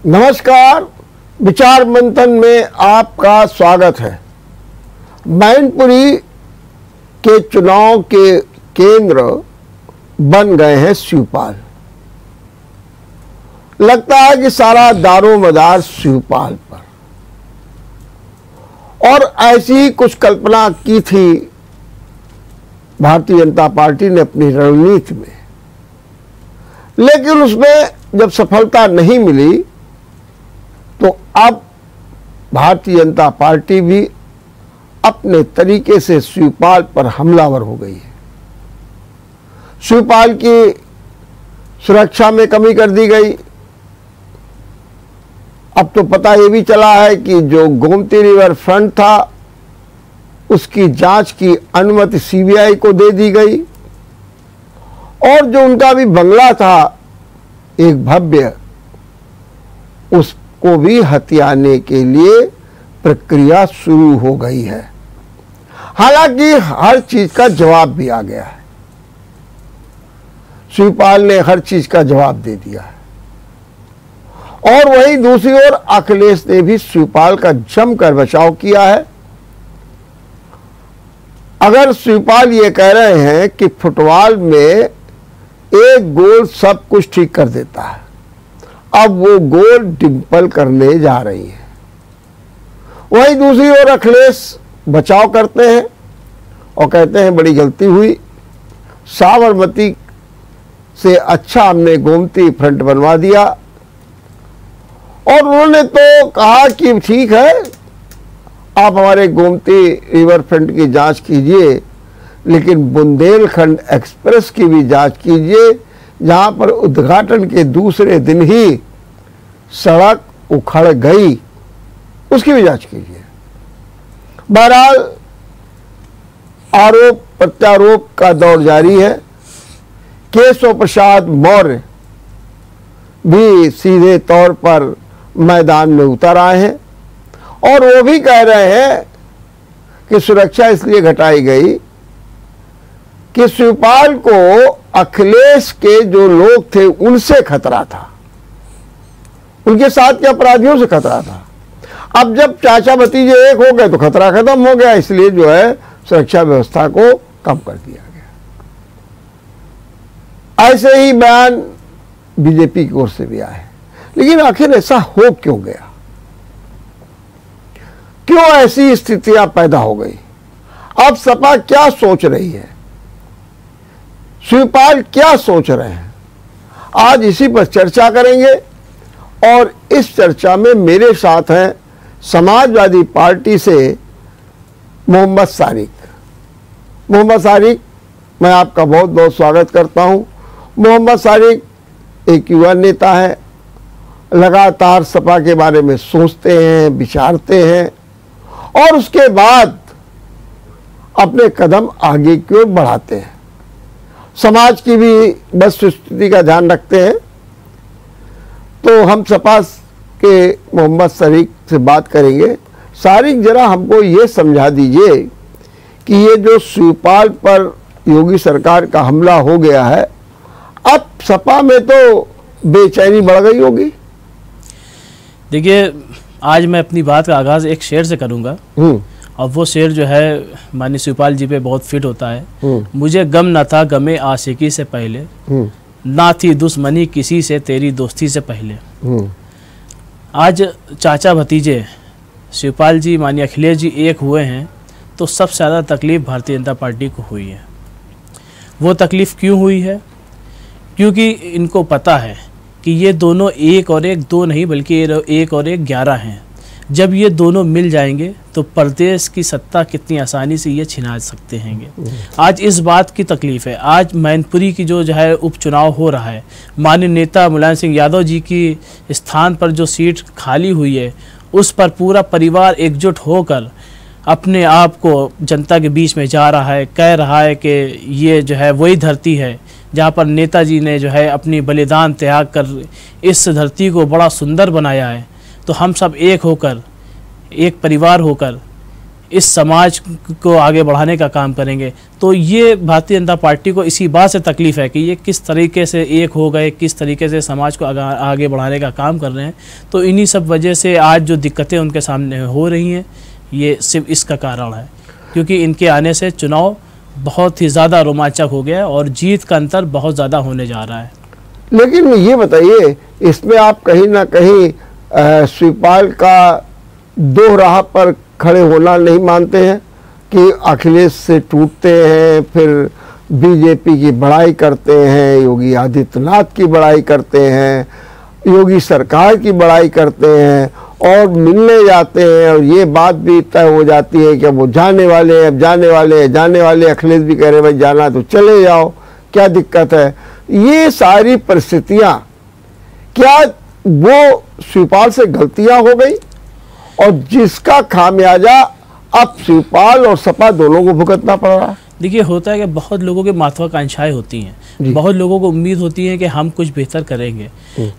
नमस्कार, विचार मंथन में आपका स्वागत है। मैनपुरी के चुनाव के केंद्र बन गए हैं शिवपाल। लगता है कि सारा दारोमदार शिवपाल पर, और ऐसी कुछ कल्पना की थी भारतीय जनता पार्टी ने अपनी रणनीति में, लेकिन उसमें जब सफलता नहीं मिली तो अब भारतीय जनता पार्टी भी अपने तरीके से शिवपाल पर हमलावर हो गई है। शिवपाल की सुरक्षा में कमी कर दी गई। अब तो पता ये भी चला है कि जो गोमती रिवर फ्रंट था उसकी जांच की अनुमति सीबीआई को दे दी गई, और जो उनका भी बंगला था एक भव्य, उसको भी हथियाने के लिए प्रक्रिया शुरू हो गई है। हालांकि हर चीज का जवाब भी आ गया है। शिवपाल ने हर चीज का जवाब दे दिया है, और वहीं दूसरी ओर अखिलेश ने भी शिवपाल का जमकर बचाव किया है। अगर शिवपाल ये कह रहे हैं कि फुटबॉल में एक गोल सब कुछ ठीक कर देता है, अब वो गोल डिंपल करने जा रही है। वहीं दूसरी ओर अखिलेश बचाव करते हैं और कहते हैं बड़ी गलती हुई, साबरमती से अच्छा हमने गोमती फ्रंट बनवा दिया। और उन्होंने तो कहा कि ठीक है, आप हमारे गोमती रिवर फ्रंट की जांच कीजिए, लेकिन बुंदेलखंड एक्सप्रेस की भी जांच कीजिए, जहां पर उद्घाटन के दूसरे दिन ही सड़क उखड़ गई, उसकी भी जांच कीजिए। बहरहाल आरोप प्रत्यारोप का दौर जारी है। केशव प्रसाद मौर्य भी सीधे तौर पर मैदान में उतर आए हैं, और वो भी कह रहे हैं कि सुरक्षा इसलिए घटाई गई कि शिवपाल को अखिलेश के जो लोग थे उनसे खतरा था, उनके साथ के अपराधियों से खतरा था। अब जब चाचा भतीजे एक हो गए तो खतरा खत्म हो गया, इसलिए जो है सुरक्षा व्यवस्था को कम कर दिया गया। ऐसे ही बयान बीजेपी की ओर से भी आए, लेकिन आखिर ऐसा हो क्यों गया? क्यों ऐसी स्थितियां पैदा हो गई? अब सपा क्या सोच रही है, शिवपाल क्या सोच रहे हैं, आज इसी पर चर्चा करेंगे। और इस चर्चा में मेरे साथ हैं समाजवादी पार्टी से मोहम्मद सारिक। मोहम्मद सारिक, मैं आपका बहुत बहुत स्वागत करता हूं। मोहम्मद सारिक एक युवा नेता है, लगातार सपा के बारे में सोचते हैं, विचारते हैं, और उसके बाद अपने कदम आगे की ओर बढ़ाते हैं। समाज की भी वस्तुस्थिति का ध्यान रखते हैं। तो हम सपा के मोहम्मद सारिक से बात करेंगे। सारिक, जरा हमको ये समझा दीजिए कि ये जो शिवपाल पर योगी सरकार का हमला हो गया है, अब सपा में तो बेचैनी बढ़ गई होगी। देखिए, आज मैं अपनी बात का आगाज एक शेर से करूंगा, और वो शेर जो है माननीय शिवपाल जी पे बहुत फिट होता है। मुझे गम न था गमे आशिकी से पहले, ना थी दुश्मनी किसी से तेरी दोस्ती से पहले। आज चाचा भतीजे शिवपाल जी माननीय अखिलेश जी एक हुए हैं, तो सबसे ज़्यादा तकलीफ़ भारतीय जनता पार्टी को हुई है। वो तकलीफ़ क्यों हुई है? क्योंकि इनको पता है कि ये दोनों एक और एक दो नहीं, बल्कि एक और एक 11 हैं। जब ये दोनों मिल जाएंगे तो प्रदेश की सत्ता कितनी आसानी से ये छिना सकते हैं। आज इस बात की तकलीफ़ है। आज मैनपुरी की जो है उपचुनाव हो रहा है, माननीय नेता मुलायम सिंह यादव जी की स्थान पर जो सीट खाली हुई है, उस पर पूरा परिवार एकजुट होकर अपने आप को जनता के बीच में जा रहा है, कह रहा है कि ये जो है वही धरती है जहाँ पर नेताजी ने जो है अपनी बलिदान त्याग कर इस धरती को बड़ा सुंदर बनाया है। तो हम सब एक होकर, एक परिवार होकर इस समाज को आगे बढ़ाने का काम करेंगे। तो ये भारतीय जनता पार्टी को इसी बात से तकलीफ है कि ये किस तरीके से एक हो गए, किस तरीके से समाज को आगे बढ़ाने का काम कर रहे हैं। तो इन्हीं सब वजह से आज जो दिक्कतें उनके सामने हो रही हैं, ये सिर्फ इसका कारण है, क्योंकि इनके आने से चुनाव बहुत ही ज़्यादा रोमांचक हो गया है और जीत का अंतर बहुत ज़्यादा होने जा रहा है। लेकिन ये बताइए, इसमें आप कहीं ना कहीं शिवपाल का दो राह पर खड़े होना नहीं मानते हैं कि अखिलेश से टूटते हैं, फिर बीजेपी की बड़ाई करते हैं, योगी आदित्यनाथ की बड़ाई करते हैं, योगी सरकार की बड़ाई करते हैं और मिलने जाते हैं और ये बात भी तय हो जाती है कि वो जाने वाले हैं, अब जाने वाले। अखिलेश भी कह रहे भाई जाना तो चले जाओ, क्या दिक्कत है। ये सारी परिस्थितियां, क्या वो शिवपाल से गलतियां हो गई और जिसका खामियाजा अब शिवपाल और सपा दोनों को भुगतना पड़ रहा है? देखिए, होता है कि बहुत लोगों की महत्वाकांक्षाएं होती हैं, बहुत लोगों को उम्मीद होती है कि हम कुछ बेहतर करेंगे,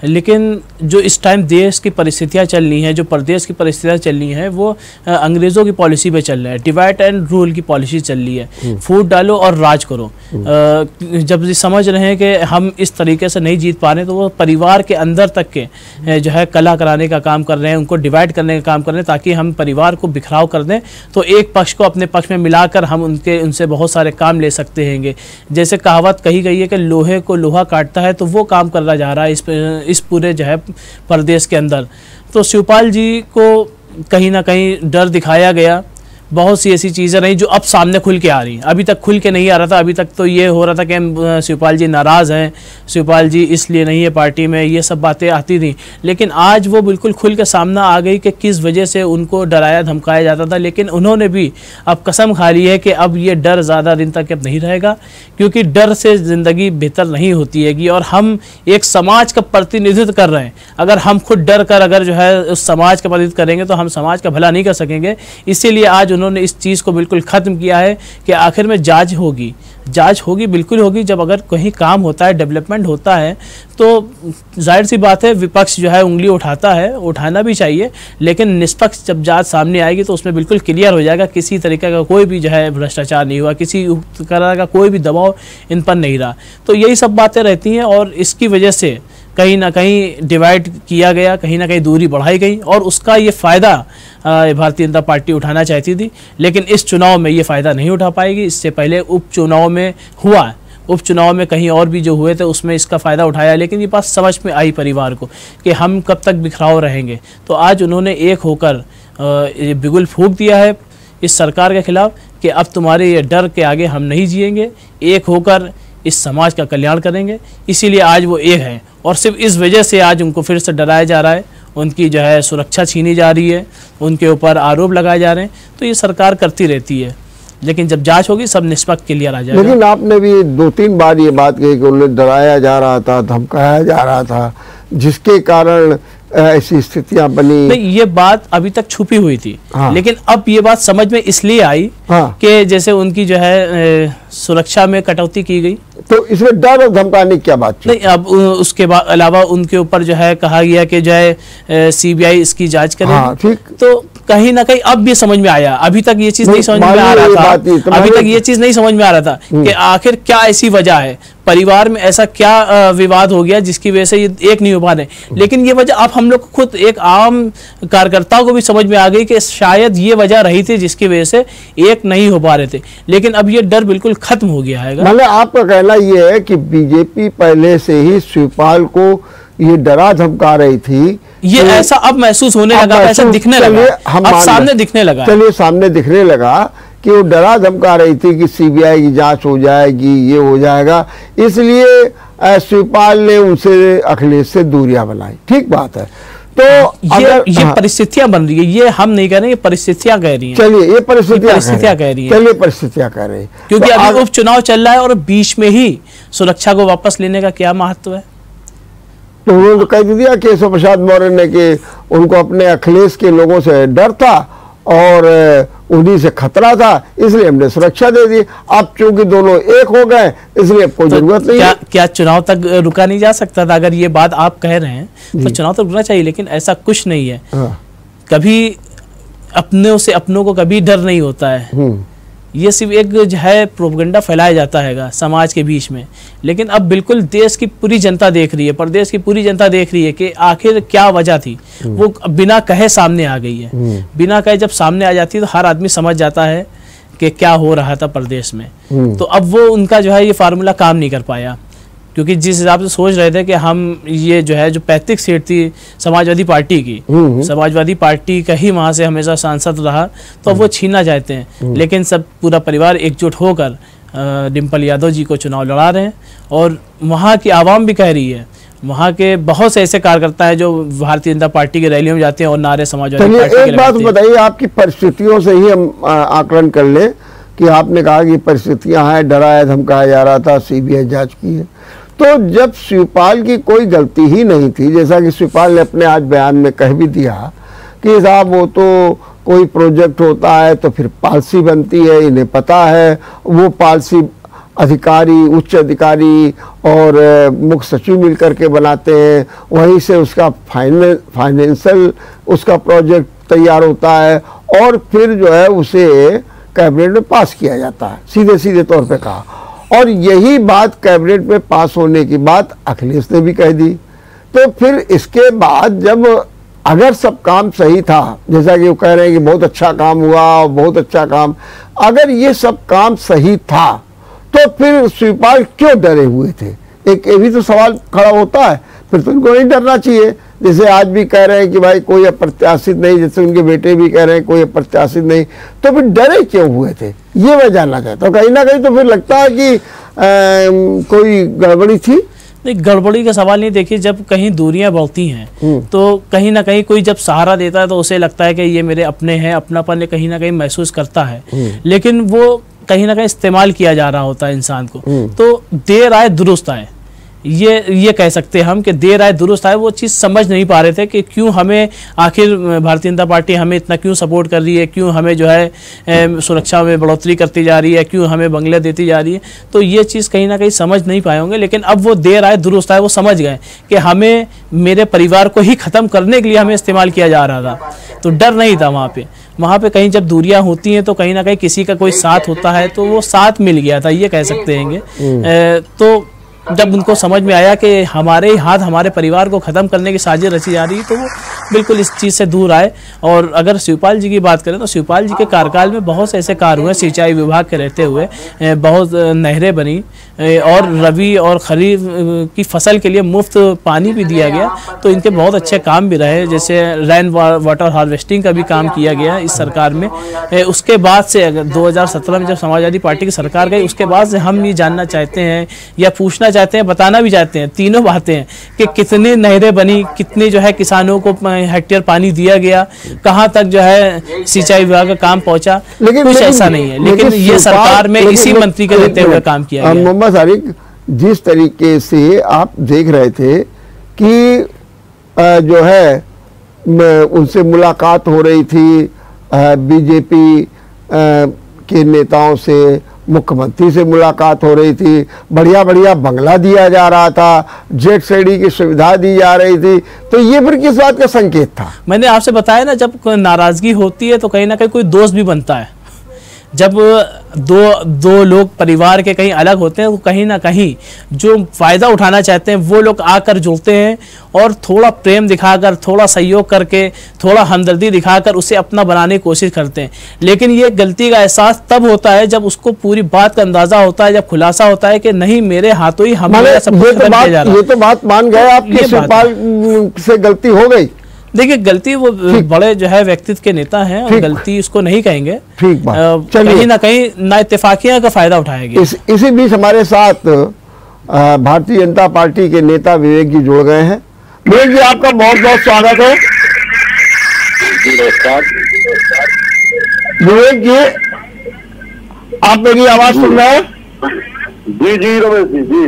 लेकिन जो इस टाइम देश की परिस्थितियां चल रही हैं, जो प्रदेश की परिस्थितियां चल रही हैं, वो अंग्रेज़ों की पॉलिसी पे चल रहा है। डिवाइड एंड रूल की पॉलिसी चल रही है, फूट डालो और राज करो। जब ये समझ रहे हैं कि हम इस तरीके से नहीं जीत पा रहे, तो वो परिवार के अंदर तक के जो है कलह कराने का काम कर रहे हैं, उनको डिवाइड करने का काम कर रहे हैं, ताकि हम परिवार को बिखराव कर दें तो एक पक्ष को अपने पक्ष में मिलाकर हम उनसे बहुत सारे काम ले सकते हैं। जैसे कहावत कही गई है कि लोहे को लोहा काटता है, तो वो काम कर रहा जा रहा है इस पूरे जो है प्रदेश के अंदर। तो शिवपाल जी को कहीं ना कहीं डर दिखाया गया, बहुत सी ऐसी चीज़ें रही जो अब सामने खुल के आ रही हैं। अभी तक खुल के नहीं आ रहा था, अभी तक तो ये हो रहा था कि शिवपाल जी नाराज़ हैं, शिवपाल जी इसलिए नहीं है पार्टी में, ये सब बातें आती थी। लेकिन आज वो बिल्कुल खुल के सामने आ गई कि किस वजह से उनको डराया धमकाया जाता था। लेकिन उन्होंने भी अब कसम खा ली है कि अब ये डर ज़्यादा दिन तक अब नहीं रहेगा, क्योंकि डर से ज़िंदगी बेहतर नहीं होती हैगी। और हम एक समाज का प्रतिनिधित्व कर रहे हैं, अगर हम खुद डर कर अगर जो है उस समाज का प्रतिनिधित्व करेंगे तो हम समाज का भला नहीं कर सकेंगे। इसीलिए आज उन्होंने इस चीज़ को बिल्कुल ख़त्म किया है कि आखिर में जांच होगी, बिल्कुल होगी। जब अगर कहीं काम होता है, डेवलपमेंट होता है, तो जाहिर सी बात है विपक्ष जो है उंगली उठाता है, उठाना भी चाहिए, लेकिन निष्पक्ष जब जांच सामने आएगी तो उसमें बिल्कुल क्लियर हो जाएगा किसी तरीके का कोई भी जो है भ्रष्टाचार नहीं हुआ, किसी तरह का कोई भी दबाव इन पर नहीं रहा। तो यही सब बातें रहती हैं और इसकी वजह से कहीं ना कहीं डिवाइड किया गया, कहीं ना कहीं दूरी बढ़ाई गई और उसका ये फ़ायदा भारतीय जनता पार्टी उठाना चाहती थी, लेकिन इस चुनाव में ये फ़ायदा नहीं उठा पाएगी। इससे पहले उपचुनाव में हुआ, उपचुनाव में कहीं और भी जो हुए थे उसमें इसका फ़ायदा उठाया, लेकिन ये बात समझ में आई परिवार को कि हम कब तक बिखराव रहेंगे। तो आज उन्होंने एक होकर बिगुल फूंक दिया है इस सरकार के खिलाफ कि अब तुम्हारे ये डर के आगे हम नहीं जिएंगे, एक होकर इस समाज का कल्याण करेंगे। इसीलिए आज वो एक हैं और सिर्फ इस वजह से आज उनको फिर से डराया जा रहा है, उनकी जो है सुरक्षा छीनी जा रही है, उनके ऊपर आरोप लगाए जा रहे हैं। तो ये सरकार करती रहती है, लेकिन जब जांच होगी सब निष्पक्ष क्लियर आ जाएगा। लेकिन आपने भी 2-3 बार ये बात कही कि उन्हें डराया जा रहा था, धमकाया जा रहा था, जिसके कारण ऐसी स्थितियां बनी। नहीं, ये बात अभी तक छुपी हुई थी। हाँ। लेकिन अब ये बात समझ में इसलिए आई हाँ। कि जैसे उनकी जो है सुरक्षा में कटौती की गई, तो इसमें डर और धमकाने की क्या बात नहीं। अब उसके अलावा उनके ऊपर जो है कहा गया कि जो है सीबीआई इसकी जांच करेगी। हाँ, ठीक। तो कहीं ना कहीं अब भी समझ में आया, अभी तक ये चीज नहीं समझ में आ रहा था, अभी तक ये चीज नहीं समझ में आ रहा था कि आखिर क्या ऐसी वजह है, परिवार में ऐसा क्या विवाद हो गया जिसकी वजह से ये एक नहीं हो पा रहे। लेकिन ये वजह अब हम लोग खुद एक आम कार्यकर्ता को भी समझ में आ गई कि शायद ये वजह रही थी जिसकी वजह से एक नहीं हो पा रहे थे। लेकिन अब ये डर बिल्कुल खत्म हो गया है। मतलब आपका कहना ये है कि बीजेपी पहले से ही शिवपाल को ये डरा धमका रही थी, ये ऐसा अब महसूस होने लगा, ऐसा दिखने लगा, अब सामने दिखने लगा। चलिए सामने दिखने लगा कि वो डरा धमका रही थी कि सीबीआई की जांच हो जाएगी, ये हो जाएगा, इसलिए शिवपाल ने उनसे अखिलेश से दूरियां बनाई। ठीक बात है। तो ये परिस्थितियां बन रही है, ये हम नहीं कह रहे, ये परिस्थितियां कह रही हैं। चलिए ये परिस्थितियां कह रही हैं, चलिए परिस्थितियां कह रहे हैं, क्योंकि तो अभी उपचुनाव चल रहा है और बीच में ही सुरक्षा को वापस लेने का क्या महत्व है। तो उन्होंने कह दिया केशव प्रसाद मौर्य ने कि उनको अपने अखिलेश के लोगों से डर था और उन्हीं से खतरा था, इसलिए हमने सुरक्षा दे दी। अब चूंकि दोनों एक हो गए इसलिए अब कोई जरूरत नहीं है। क्या चुनाव तक रुका नहीं जा सकता था? अगर ये बात आप कह रहे हैं तो चुनाव तक रुकना चाहिए, लेकिन ऐसा कुछ नहीं है। हाँ। कभी अपनों को कभी डर नहीं होता है। ये सिर्फ एक जो है प्रोपेगेंडा फैलाया जाता है समाज के बीच में, लेकिन अब बिल्कुल देश की पूरी जनता देख रही है, प्रदेश की पूरी जनता देख रही है कि आखिर क्या वजह थी। वो बिना कहे सामने आ गई है। बिना कहे जब सामने आ जाती है तो हर आदमी समझ जाता है कि क्या हो रहा था प्रदेश में। तो अब वो उनका जो है ये फार्मूला काम नहीं कर पाया, क्योंकि जिस हिसाब से सोच रहे थे कि हम ये जो है जो 35 सीट थी समाजवादी पार्टी की, समाजवादी पार्टी का ही वहाँ से हमेशा सांसद रहा, तो अब वो छीनना चाहते हैं। लेकिन सब पूरा परिवार एकजुट होकर डिम्पल यादव जी को चुनाव लड़ा रहे हैं। और वहाँ की आवाम भी कह रही है, वहाँ के बहुत से ऐसे कार्यकर्ता हैं जो भारतीय जनता पार्टी की रैलियों में जाते हैं और नारे समाजवादी पार्टी के। एक बात बताइए, आपकी परिस्थितियों से ही हम आकलन कर लें कि आपने कहा कि परिस्थितियां हैं, डराया धमकाया जा रहा था, सीबीआई जांच की है। तो जब शिवपाल की कोई गलती ही नहीं थी, जैसा कि शिवपाल ने अपने आज बयान में कह भी दिया कि साहब वो तो कोई प्रोजेक्ट होता है तो फिर पॉलिसी बनती है, इन्हें पता है, वो पॉलिसी अधिकारी, उच्च अधिकारी और मुख्य सचिव मिलकर के बनाते हैं, वहीं से उसका फाइनेंशियल उसका प्रोजेक्ट तैयार होता है और फिर जो है उसे कैबिनेट में पास किया जाता है, सीधे सीधे तौर पे कहा। और यही बात कैबिनेट में पास होने की बात अखिलेश ने भी कह दी। तो फिर इसके बाद जब अगर सब काम सही था, जैसा कि वो कह रहे हैं कि बहुत अच्छा काम हुआ, बहुत अच्छा काम, अगर ये सब काम सही था तो फिर शिवपाल क्यों डरे हुए थे? एक ये भी तो सवाल खड़ा होता है। फिर तो उनको नहीं डरना चाहिए, जैसे आज भी कह रहे हैं कि भाई कोई अप्रत्याशित नहीं, जैसे उनके बेटे भी कह रहे हैं कोई अप्रत्याशित नहीं, तो फिर डरे क्यों हुए थे, ये मैं जानना चाहता हूँ। कहीं ना कहीं तो फिर लगता है कि कोई गड़बड़ी थी। नहीं, गड़बड़ी का सवाल नहीं। देखिए, जब कहीं दूरियां बढ़ती हैं तो कहीं ना कहीं कोई जब सहारा देता है तो उसे लगता है कि ये मेरे अपने हैं, अपनापन कहीं ना कहीं महसूस करता है। लेकिन वो कहीं ना कहीं इस्तेमाल किया जा रहा होता है इंसान को। तो देर आए दुरुस्त आए, ये कह सकते हैं हम कि देर आए दुरुस्त आए। वो चीज़ समझ नहीं पा रहे थे कि क्यों हमें, आखिर भारतीय जनता पार्टी हमें इतना क्यों सपोर्ट कर रही है, क्यों हमें जो है सुरक्षा में बढ़ोतरी करती जा रही है, क्यों हमें बंगले देती जा रही है। तो ये चीज़ कहीं ना कहीं समझ नहीं पाए होंगे। लेकिन अब वो देर आए दुरुस्त आए, वो समझ गए कि हमें, मेरे परिवार को ही ख़त्म करने के लिए हमें इस्तेमाल किया जा रहा था। तो डर नहीं था वहाँ पे कहीं जब दूरियां होती हैं तो कहीं ना कहीं किसी का कोई साथ होता है, तो वो साथ मिल गया था, ये कह सकते हैं। तो जब उनको समझ में आया कि हमारे ही हाथ हमारे परिवार को ख़त्म करने की साजिश रची जा रही है, तो वो बिल्कुल इस चीज़ से दूर आए। और अगर शिवपाल जी की बात करें तो शिवपाल जी के कार्यकाल में बहुत से ऐसे कार्य हुए, सिंचाई विभाग के रहते हुए बहुत नहरें बनी और रबी और खरीफ की फसल के लिए मुफ्त पानी भी दिया गया। तो इनके बहुत अच्छे काम भी रहे, जैसे रेन वाटर हार्वेस्टिंग का भी काम किया गया इस सरकार में। उसके बाद से अगर 2017 में जब समाजवादी पार्टी की सरकार गई, उसके बाद से हम ये जानना चाहते हैं या पूछना चाहते हैं, बताना भी चाहते हैं, तीनों बातें हैं कि कितनी नहरें बनी, कितने जो है किसानों को हेक्टेयर पानी दिया गया, कहाँ तक जो है सिंचाई विभाग का काम पहुंचा। कुछ ऐसा नहीं है। लेकिन ये सरकार में इसी मंत्री के रहते हुए काम किया गया। मोहम्मद सारिक, जिस तरीके से आप देख रहे थे कि जो है उनसे मुलाकात हो रही थी, बीजेपी के नेताओं से, मुख्यमंत्री से मुलाकात हो रही थी, बढ़िया बढ़िया बंगला दिया जा रहा था, जेट स्टडी की सुविधा दी जा रही थी, तो ये फिर किस बात का संकेत था? मैंने आपसे बताया ना, जब नाराजगी होती है तो कहीं ना कहीं कोई दोस्त भी बनता है। जब दो लोग परिवार के कहीं अलग होते हैं तो कहीं ना कहीं जो फ़ायदा उठाना चाहते हैं वो लोग आकर जुड़ते हैं और थोड़ा प्रेम दिखाकर, थोड़ा सहयोग करके, थोड़ा हमदर्दी दिखाकर उसे अपना बनाने की कोशिश करते हैं। लेकिन ये गलती का एहसास तब होता है जब उसको पूरी बात का अंदाज़ा होता है, जब खुलासा होता है कि नहीं, मेरे हाथों ही हमारा सब कुछ खत्म किया जा रहा है। ये तो बात मान गए आप कि शिवपाल से गलती हो गई। देखिए, गलती, वो बड़े जो है व्यक्तित्व के नेता हैं और गलती उसको नहीं कहेंगे। ठीक बात। कहीं ना कहीं ना इत्तेफाकिया का फायदा उठाएगी। इसी बीच हमारे साथ भारतीय जनता पार्टी के नेता विवेक जी जुड़ गए हैं। विवेक जी, आपका बहुत बहुत स्वागत है। विवेक जी, आप मेरी आवाज सुन रहे हैं? जी जी रमेश जी। जी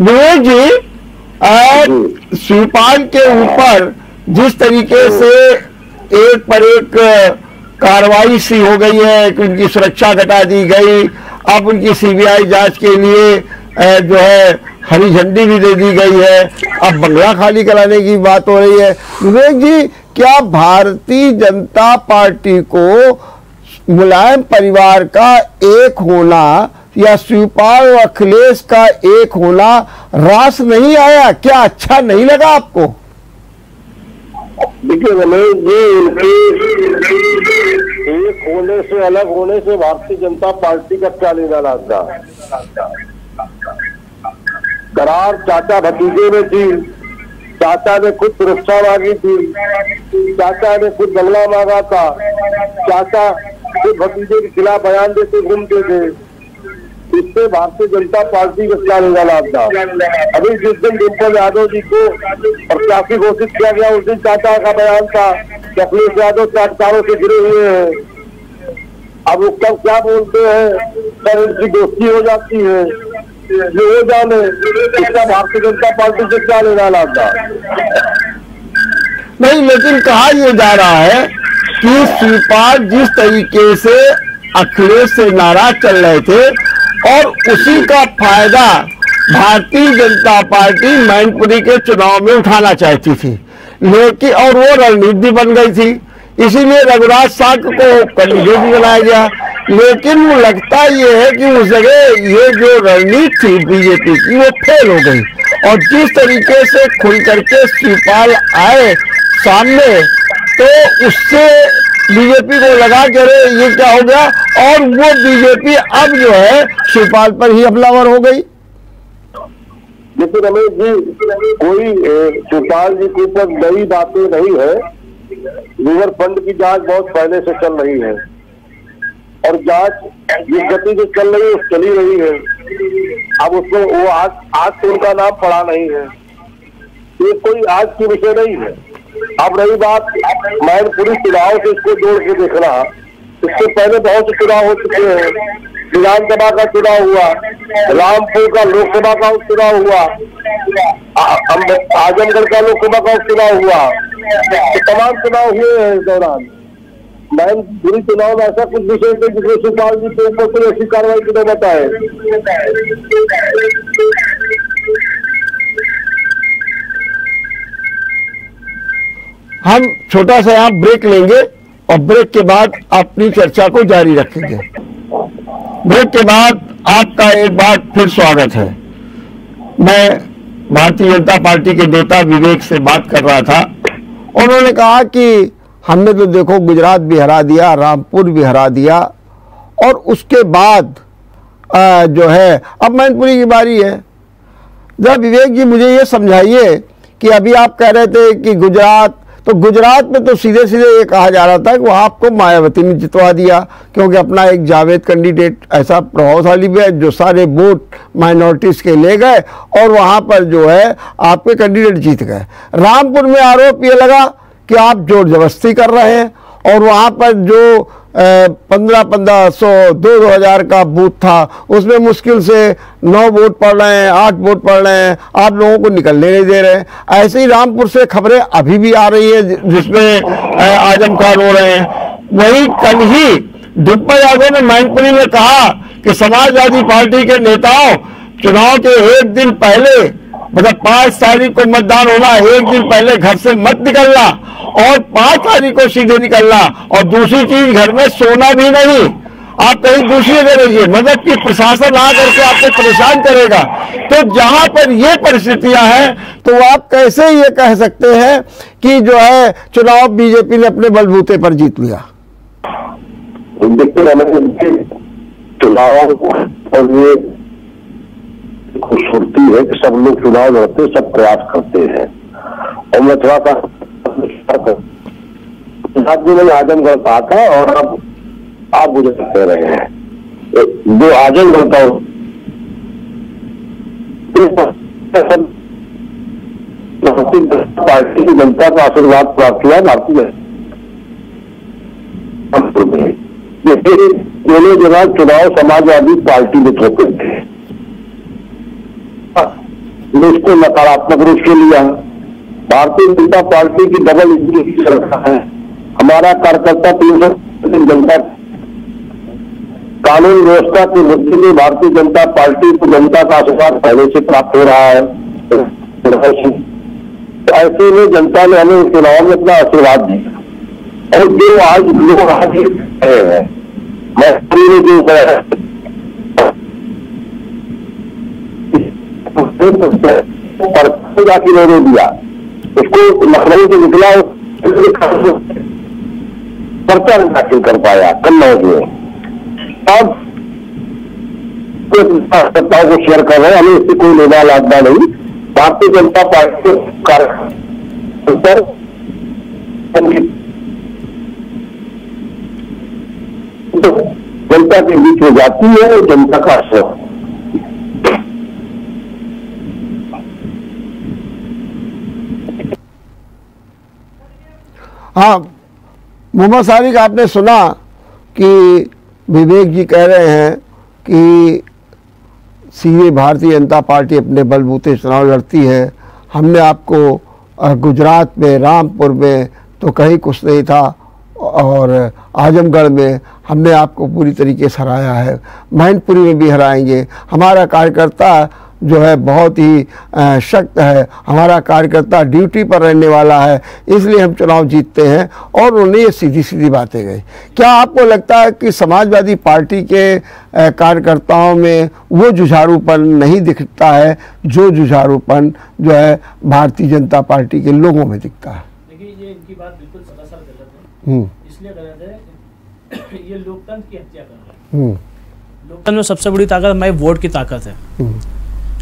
विवेक जी, शिवपाल के ऊपर जिस तरीके से एक पर एक कार्रवाई सी हो गई है कि उनकी सुरक्षा घटा दी गई, अब उनकी सीबीआई जांच के लिए जो है हरी झंडी भी दे दी गई है, अब बंगला खाली कराने की बात हो रही है। विवेक जी, क्या भारतीय जनता पार्टी को मुलायम परिवार का एक होना या शिवपाल और अखिलेश का एक होना रास नहीं आया? क्या अच्छा नहीं लगा आपको? देखिए रमेश जी, एक होने से, अलग होने से भारतीय जनता पार्टी का क्या लेना लाता? करार चाचा भतीजे में थी, चाचा ने खुद सुरक्षा मांगी थी, चाचा ने खुद बंगला मांगा था, चाचा खुद भतीजे के खिलाफ बयान देते घूमते थे। इससे भारतीय जनता पार्टी का क्या लेना लाभ था? अभी जिस दिन डिम्पल यादव जी को प्रत्याशी घोषित किया गया उस दिन चाचा का बयान था कि अखिलेश यादव चाटकारों से गिरे हुए हैं। अब वो कब क्या बोलते हैं, सर इनकी दोस्ती हो जाती है, जो हो जाने, इसका भारतीय जनता पार्टी से क्या लेना लाभ था? नहीं, लेकिन कहा यह जा रहा है कि शिवपाल जिस तरीके से अखिलेश से नाराज चल रहे थे और उसी का फायदा भारतीय जनता पार्टी मैनपुरी के चुनाव में उठाना चाहती थी, लेकिन और वो रणनीति बन गई थी, इसीलिए रघुराज साक को कैंडिडेट बनाया गया। लेकिन वो लगता ये है कि उस जगह ये जो रणनीति थी बीजेपी की वो फेल हो गई, और जिस तरीके से खुल करके शिवपाल आए सामने तो उससे बीजेपी को लगा कि अरे ये क्या हो गया, और वो बीजेपी अब जो है शिवपाल पर ही हमलावर हो गई। लेकिन रमेश जी, कोई शिवपाल जी के ऊपर नई बातें नहीं है। रिवर फंड की जांच बहुत पहले से चल रही है और जांच जिस गति से चल रही है चली रही है। अब उसमें वो आज तो उनका नाम पड़ा नहीं है, ये कोई आज की विषय नहीं है। अब रही बात मैनपुरी चुनाव से इसको जोड़ के देखना, इससे पहले बहुत से चुनाव हो चुके हैं। विधानसभा का चुनाव हुआ, रामपुर का लोकसभा का उपचुनाव हुआ, आजमगढ़ का लोकसभा का उपचुनाव हुआ, तो तमाम चुनाव हुए हैं इस दौरान। मैनपुरी चुनाव में ऐसा कुछ विषय थे जिसमें शिवपाल जी के ऊपर कोई ऐसी कार्रवाई की नौबत आए। हम छोटा सा यहाँ ब्रेक लेंगे और ब्रेक के बाद अपनी चर्चा को जारी रखेंगे। ब्रेक के बाद आपका एक बार फिर स्वागत है। मैं भारतीय जनता पार्टी के नेता विवेक से बात कर रहा था। उन्होंने कहा कि हमने तो देखो गुजरात भी हरा दिया, रामपुर भी हरा दिया, और उसके बाद जो है अब मैनपुरी की बारी है। जरा विवेक जी मुझे ये समझाइए कि अभी आप कह रहे थे कि गुजरात में तो सीधे सीधे ये कहा जा रहा था कि वहाँ आपको मायावती ने जितवा दिया, क्योंकि अपना एक जावेद कैंडिडेट ऐसा प्रभावशाली भी है जो सारे वोट माइनॉरिटीज के ले गए और वहाँ पर जो है आपके कैंडिडेट जीत गए। रामपुर में आरोप ये लगा कि आप जोर जबरदस्ती कर रहे हैं, और वहाँ पर जो 1500 2,000 का बूथ था उसमें मुश्किल से 9 वोट पड़ रहे हैं, 8 वोट पड़ रहे हैं, आप लोगों को निकलने नहीं दे रहे हैं। ऐसे ही रामपुर से खबरें अभी भी आ रही है जिसमें आजम खान हो रहे हैं। वहीं कल ही डिम्पल यादव ने मैनपुरी में कहा कि समाजवादी पार्टी के नेताओं चुनाव के एक दिन पहले, मतलब 5 तारीख को मतदान होना, एक दिन पहले घर से मत निकलना और 5 तारीख को सीधे निकलना, और दूसरी चीज घर में सोना भी नहीं, आप कहीं दूसरी जगह रहिए, मतलब कि प्रशासन आ करके आपको परेशान करेगा। तो जहां पर ये परिस्थितियां हैं तो आप कैसे ये कह सकते हैं कि जो है चुनाव बीजेपी ने अपने बलबूते पर जीत लिया? देखिए चुनाव और ये खूबसूरती है कि सब लोग चुनाव लड़ते, सब प्रयास करते हैं। और मैं थोड़ा सा मैंने आजमगढ़ कहा था और अब आप मुझे कह रहे हैं जो आजमगढ़ का पार्टी की जनता का आशीर्वाद प्राप्त हुआ। भारतीय दोनों जगह चुनाव समाजवादी पार्टी में थोपे थे, इसको नकारात्मक रूप से लिया। भारतीय जनता पार्टी की डबल इंजन सरकार है। हमारा कार्यकर्ता 300 जनता कानून व्यवस्था के मुद्दे में भारतीय जनता पार्टी को जनता का आशीर्वाद पहले से प्राप्त हो रहा है। ऐसे में जनता ने हमें चुनाव में अपना आशीर्वाद दिया, और जो आज लोग आज रहे हैं, मैं पूरी जो जाके नहीं दिया उसको, लखनऊ से निकला पर्चा दाखिल कर पाया कन्नौज में। अब सत्ताओं को शेयर कर रहे हैं, हमें इससे कोई लेना लादना नहीं। भारतीय जनता पार्टी के कार्यकर्ता जनता के बीच में जाती है, जनता का आश्रय। हाँ, मोहम्मद सारिक, आपने सुना कि विवेक जी कह रहे हैं कि सीधे भारतीय जनता पार्टी अपने बलबूते चुनाव लड़ती है। हमने आपको गुजरात में रामपुर में तो कहीं कुछ नहीं था, और आजमगढ़ में हमने आपको पूरी तरीके से हराया है, मैनपुरी में भी हराएंगे। हमारा कार्यकर्ता जो है बहुत ही सख्त है, हमारा कार्यकर्ता ड्यूटी पर रहने वाला है, इसलिए हम चुनाव जीतते हैं। और उन्हें ये सीधी सीधी बातें गई। क्या आपको लगता है कि समाजवादी पार्टी के कार्यकर्ताओं में वो जुझारूपन नहीं दिखता है जो जुझारूपन जो है भारतीय जनता पार्टी के लोगों में दिखता है? देखिए, ये इनकी बात बिल्कुल सरासर गलत है। इसलिए गलत है, ये लोकतंत्र की हत्या कर रहे हैं। लोकतंत्र में सबसे बड़ी ताकत हमारी वोट की ताकत है।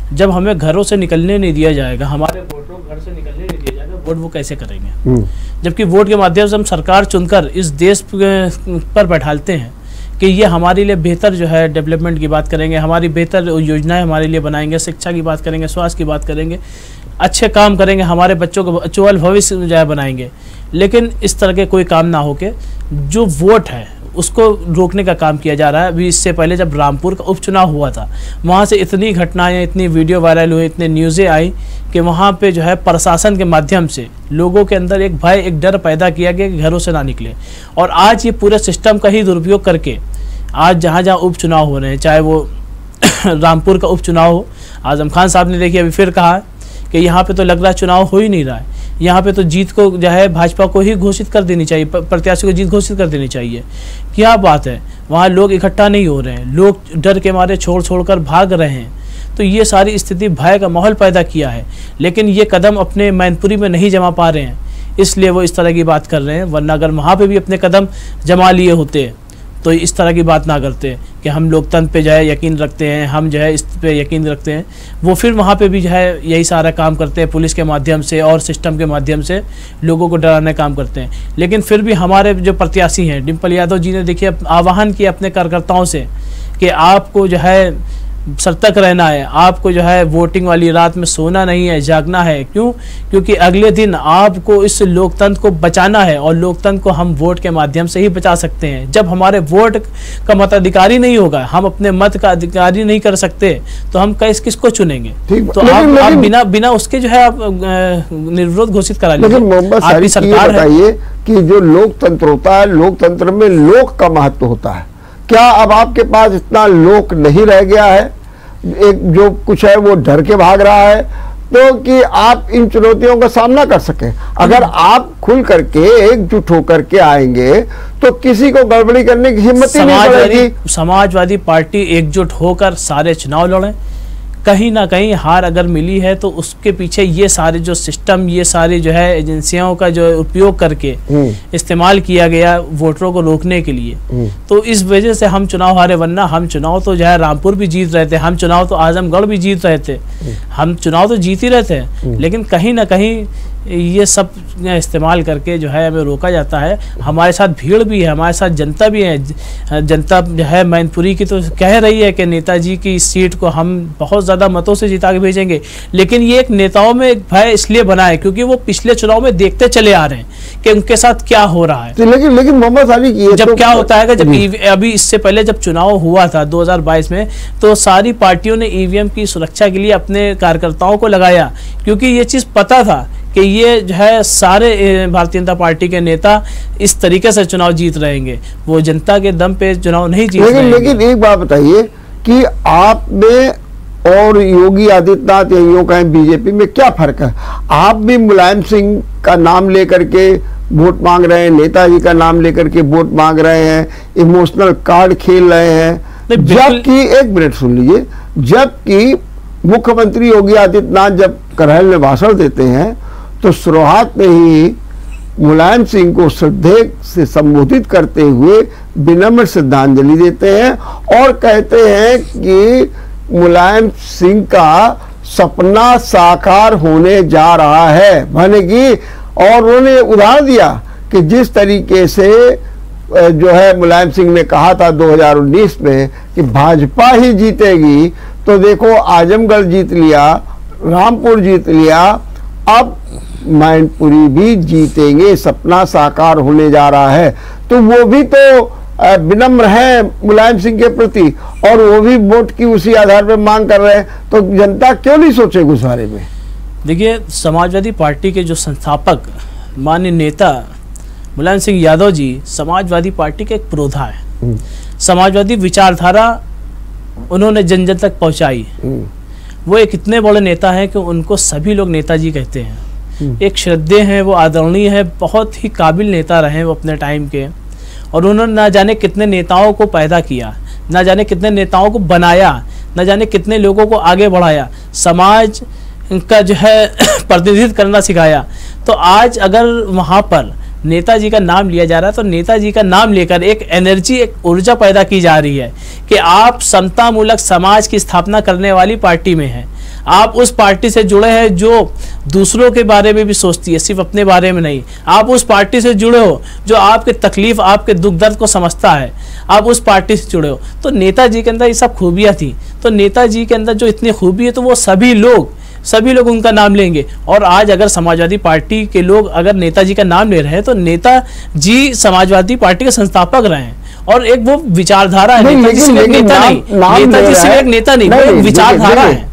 जब हमें घरों से निकलने नहीं दिया जाएगा, हमारे वोटरों को घर से निकलने नहीं दिया जाएगा, वोट वो कैसे करेंगे? जबकि वोट के माध्यम से हम सरकार चुनकर इस देश पर बैठालते हैं कि ये हमारे लिए बेहतर जो है डेवलपमेंट की बात करेंगे, हमारी बेहतर योजनाएं हमारे लिए बनाएंगे, शिक्षा की बात करेंगे, स्वास्थ्य की बात करेंगे, अच्छे काम करेंगे, हमारे बच्चों को उज्ज्वल भविष्य जो है बनाएंगे। लेकिन इस तरह के कोई काम ना होके जो वोट है उसको रोकने का काम किया जा रहा है। अभी इससे पहले जब रामपुर का उपचुनाव हुआ था, वहाँ से इतनी घटनाएं, इतनी वीडियो वायरल हुई, इतने न्यूज़ें आई कि वहाँ पे जो है प्रशासन के माध्यम से लोगों के अंदर एक भय, एक डर पैदा किया गया कि घरों से ना निकले। और आज ये पूरे सिस्टम का ही दुरुपयोग करके आज जहाँ जहाँ उपचुनाव हो रहे हैं, चाहे वो रामपुर का उपचुनाव हो, आजम खान साहब ने देखिए अभी फिर कहा कि यहाँ पे तो लग रहा है चुनाव हो ही नहीं रहा है, यहाँ पे तो जीत को जो है भाजपा को ही घोषित कर देनी चाहिए, प्रत्याशी को जीत घोषित कर देनी चाहिए। क्या बात है, वहाँ लोग इकट्ठा नहीं हो रहे हैं, लोग डर के मारे छोड़ कर भाग रहे हैं। तो ये सारी स्थिति भय का माहौल पैदा किया है। लेकिन ये कदम अपने मैनपुरी में नहीं जमा पा रहे हैं, इसलिए वो इस तरह की बात कर रहे हैं। वरना अगर वहाँ पर भी अपने कदम जमा लिए होते तो इस तरह की बात ना करते कि हम लोकतंत्र पे जो है यकीन रखते हैं, हम जो है इस पे यकीन रखते हैं। वो फिर वहाँ पे भी जो है यही सारा काम करते हैं, पुलिस के माध्यम से और सिस्टम के माध्यम से लोगों को डराने का काम करते हैं। लेकिन फिर भी हमारे जो प्रत्याशी हैं, डिम्पल यादव जी ने देखिए आह्वान किया अपने कार्यकर्ताओं से कि आपको जो है सतर्क रहना है, आपको जो है वोटिंग वाली रात में सोना नहीं है, जागना है। क्यों? क्योंकि अगले दिन आपको इस लोकतंत्र को बचाना है, और लोकतंत्र को हम वोट के माध्यम से ही बचा सकते हैं। जब हमारे वोट का मताधिकारी नहीं होगा, हम अपने मत का अधिकारी नहीं कर सकते, तो हम किसको चुनेंगे? तो आप बिना उसके जो है आप निर्विरोध घोषित करा लीजिए। आपकी सरकार है कि जो लोकतंत्र होता है, लोकतंत्र में लोक का महत्व होता है। क्या अब आपके पास इतना लोक नहीं रह गया है? एक जो कुछ है वो डर के भाग रहा है, तो कि आप इन चुनौतियों का सामना कर सकें। अगर आप खुल करके एकजुट होकर के आएंगे तो किसी को गड़बड़ी करने की हिम्मत ही नहीं पड़ेगी। समाजवादी पार्टी एकजुट होकर सारे चुनाव लड़े। कहीं ना कहीं हार अगर मिली है तो उसके पीछे ये सारे जो सिस्टम, ये सारी जो है एजेंसियों का जो उपयोग करके इस्तेमाल किया गया वोटरों को रोकने के लिए, तो इस वजह से हम चुनाव हारे। वरना हम चुनाव तो जो है रामपुर भी जीत रहे थे, हम चुनाव तो आजमगढ़ भी जीत रहे थे, हम चुनाव तो जीत ही रहे थे। लेकिन कहीं ना कहीं ये सब इस्तेमाल करके जो है हमें रोका जाता है। हमारे साथ भीड़ भी है, हमारे साथ जनता भी है। जनता जो है मैनपुरी की तो कह रही है कि नेताजी की सीट को हम बहुत ज़्यादा मतों से जिता के भेजेंगे। लेकिन ये एक नेताओं में एक भय इसलिए बना है क्योंकि वो पिछले चुनाव में देखते चले आ रहे हैं कि उनके साथ क्या हो रहा है। लेकिन मोहम्मद सारिक, जब क्या होता है जब अभी इससे पहले जब चुनाव हुआ था 2022 में, तो सारी पार्टियों ने ईवीएम की सुरक्षा के लिए अपने कार्यकर्ताओं को लगाया, क्योंकि ये चीज़ पता था कि ये जो है सारे भारतीय जनता पार्टी के नेता इस तरीके से चुनाव जीत रहेंगे, वो जनता के दम पे चुनाव नहीं जीत रहेंगे। लेकिन एक बात बताइए कि आपने और योगी आदित्यनाथ या यूं कहें बीजेपी में क्या फर्क है? आप भी मुलायम सिंह का नाम लेकर के वोट मांग रहे हैं, नेताजी का नाम लेकर के वोट मांग रहे हैं, इमोशनल कार्ड खेल रहे हैं, जबकि एक मिनट सुन लीजिए, जबकि मुख्यमंत्री योगी आदित्यनाथ जब करहल में भाषण देते हैं तो शुरुआत में ही मुलायम सिंह को श्रद्धेय से संबोधित करते हुए विनम्र श्रद्धांजलि देते हैं और कहते हैं कि मुलायम सिंह का सपना साकार होने जा रहा है, माने कि, और उन्होंने उदाहरण दिया कि जिस तरीके से जो है मुलायम सिंह ने कहा था 2019 में कि भाजपा ही जीतेगी, तो देखो आजमगढ़ जीत लिया, रामपुर जीत लिया, अब मैनपुरी भी जीतेंगे, सपना साकार होने जा रहा है। तो वो भी तो विनम्र है मुलायम सिंह के प्रति और वो भी वोट की उसी आधार पर मांग कर रहे हैं, तो जनता क्यों नहीं सोचेगी उस बारे में? देखिए, समाजवादी पार्टी के जो संस्थापक माननीय नेता मुलायम सिंह यादव जी समाजवादी पार्टी के एक पुरोधा है। समाजवादी विचारधारा उन्होंने जन जन तक पहुंचाई। वो एक इतने बड़े नेता हैं कि उनको सभी लोग नेताजी कहते हैं। एक श्रद्धेय हैं, वो आदरणीय है, बहुत ही काबिल नेता रहे वो अपने टाइम के, और उन्होंने ना जाने कितने नेताओं को पैदा किया, ना जाने कितने नेताओं को बनाया, ना जाने कितने लोगों को आगे बढ़ाया, समाज का जो है प्रतिनिधित्व करना सिखाया। तो आज अगर वहाँ पर नेताजी का नाम लिया जा रहा है तो नेताजी का नाम लेकर एक एनर्जी, एक ऊर्जा पैदा की जा रही है कि आप समतामूलक समाज की स्थापना करने वाली पार्टी में हैं। आप उस पार्टी से जुड़े हैं जो दूसरों के बारे में भी सोचती है, सिर्फ अपने बारे में नहीं। आप उस पार्टी से जुड़े हो जो आपके तकलीफ, आपके दुख दर्द को समझता है, आप उस पार्टी से जुड़े हो। तो नेताजी के अंदर ये सब खूबियाँ थी, तो नेताजी के अंदर जो इतनी खूबी है तो वो सभी लोग उनका नाम लेंगे। और आज अगर समाजवादी पार्टी के लोग अगर नेताजी का नाम ले रहे हैं तो नेताजी समाजवादी पार्टी के संस्थापक रहे हैं और एक वो विचारधारा है। नेताजी सिर्फ एक नेता नहीं, नेताजी सिर्फ एक नेता नहीं, वो एक विचारधारा है।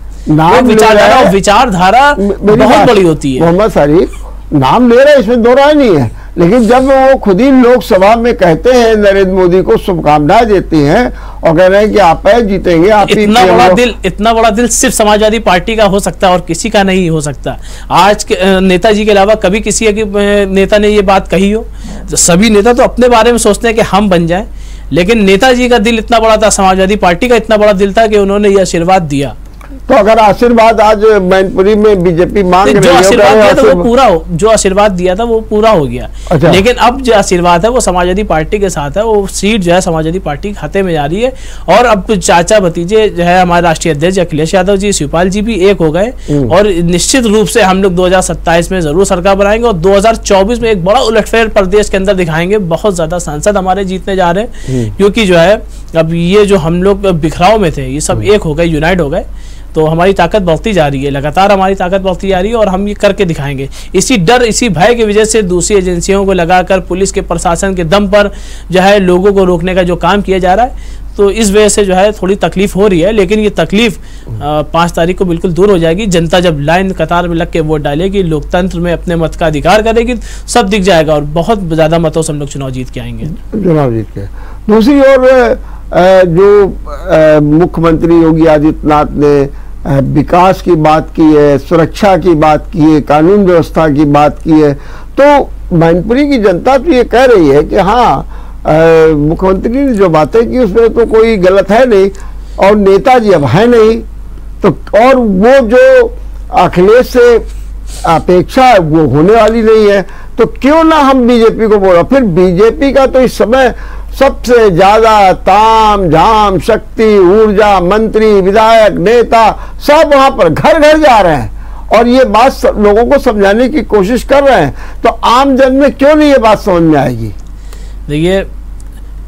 विचारधारा बहुत बड़ी होती है। मोहम्मद शरीफ नाम ले रहे हैं, इसमें दो राय नहीं है, लेकिन जब वो खुद ही लोकसभा में कहते हैं, नरेंद्र मोदी को शुभकामनाएं देते हैं और कह रहे हैं कि आप जीतेंगे, आप इतना बड़ा दिल सिर्फ समाजवादी पार्टी का हो सकता है और किसी का नहीं हो सकता। आज के नेताजी के अलावा कभी किसी नेता ने ये बात कही हो? सभी नेता तो अपने बारे में सोचते हैं कि हम बन जाएं, लेकिन नेताजी का दिल इतना बड़ा था, समाजवादी पार्टी का इतना बड़ा दिल था कि उन्होंने ये आशीर्वाद दिया। तो अगर आशीर्वाद आज मैनपुरी में बीजेपी मांग रही है, जो आशीर्वाद दिया था वो पूरा हो, जो आशीर्वाद दिया था वो पूरा हो गया। अच्छा। लेकिन अब जो आशीर्वाद है वो समाजवादी पार्टी के साथ है, वो सीट जो है समाजवादी पार्टी के खाते में जा रही है। और अब चाचा भतीजे जो है हमारे राष्ट्रीय अध्यक्ष अखिलेश यादव जी, शिवपाल जी भी एक हो गए और निश्चित रूप से हम लोग 2027 में जरूर सरकार बनाएंगे और 2024 में एक बड़ा उलटफेर प्रदेश के अंदर दिखाएंगे। बहुत ज्यादा सांसद हमारे जीतने जा रहे हैं, क्योंकि जो है अब ये जो हम लोग बिखराव में थे ये सब एक हो गए, यूनाइट हो गए। तो हमारी ताकत बढ़ती जा रही है, लगातार हमारी ताकत बढ़ती जा रही है और हम ये करके दिखाएंगे। इसी डर, इसी भय की वजह से दूसरी एजेंसियों को लगाकर पुलिस के प्रशासन के दम पर जो है लोगों को रोकने का जो काम किया जा रहा है, तो इस वजह से जो है थोड़ी तकलीफ हो रही है। लेकिन ये तकलीफ 5 तारीख को बिल्कुल दूर हो जाएगी। जनता जब लाइन कतार में लग के वोट डालेगी, लोकतंत्र में अपने मत का अधिकार करेगी, सब दिख जाएगा और बहुत ज़्यादा मतों से हम लोग चुनाव जीत के आएंगे। चुनाव जीत के। दूसरी ओर जो मुख्यमंत्री योगी आदित्यनाथ ने विकास की बात की है, सुरक्षा की बात की है, कानून व्यवस्था की बात की है, तो मैनपुरी की जनता तो ये कह रही है कि हाँ, मुख्यमंत्री ने जो बातें की उसमें तो कोई गलत है नहीं और नेताजी अब है नहीं, तो और वो जो अखिलेश से अपेक्षा है वो होने वाली नहीं है, तो क्यों ना हम बीजेपी को बोला। फिर बीजेपी का तो इस समय सबसे ज्यादा ताम झाम शक्ति, ऊर्जा, मंत्री, विधायक, नेता सब वहां पर घर घर जा रहे हैं और ये बात लोगों को समझाने की कोशिश कर रहे हैं, तो आम जन में क्यों नहीं ये बात समझ में आएगी? देखिए,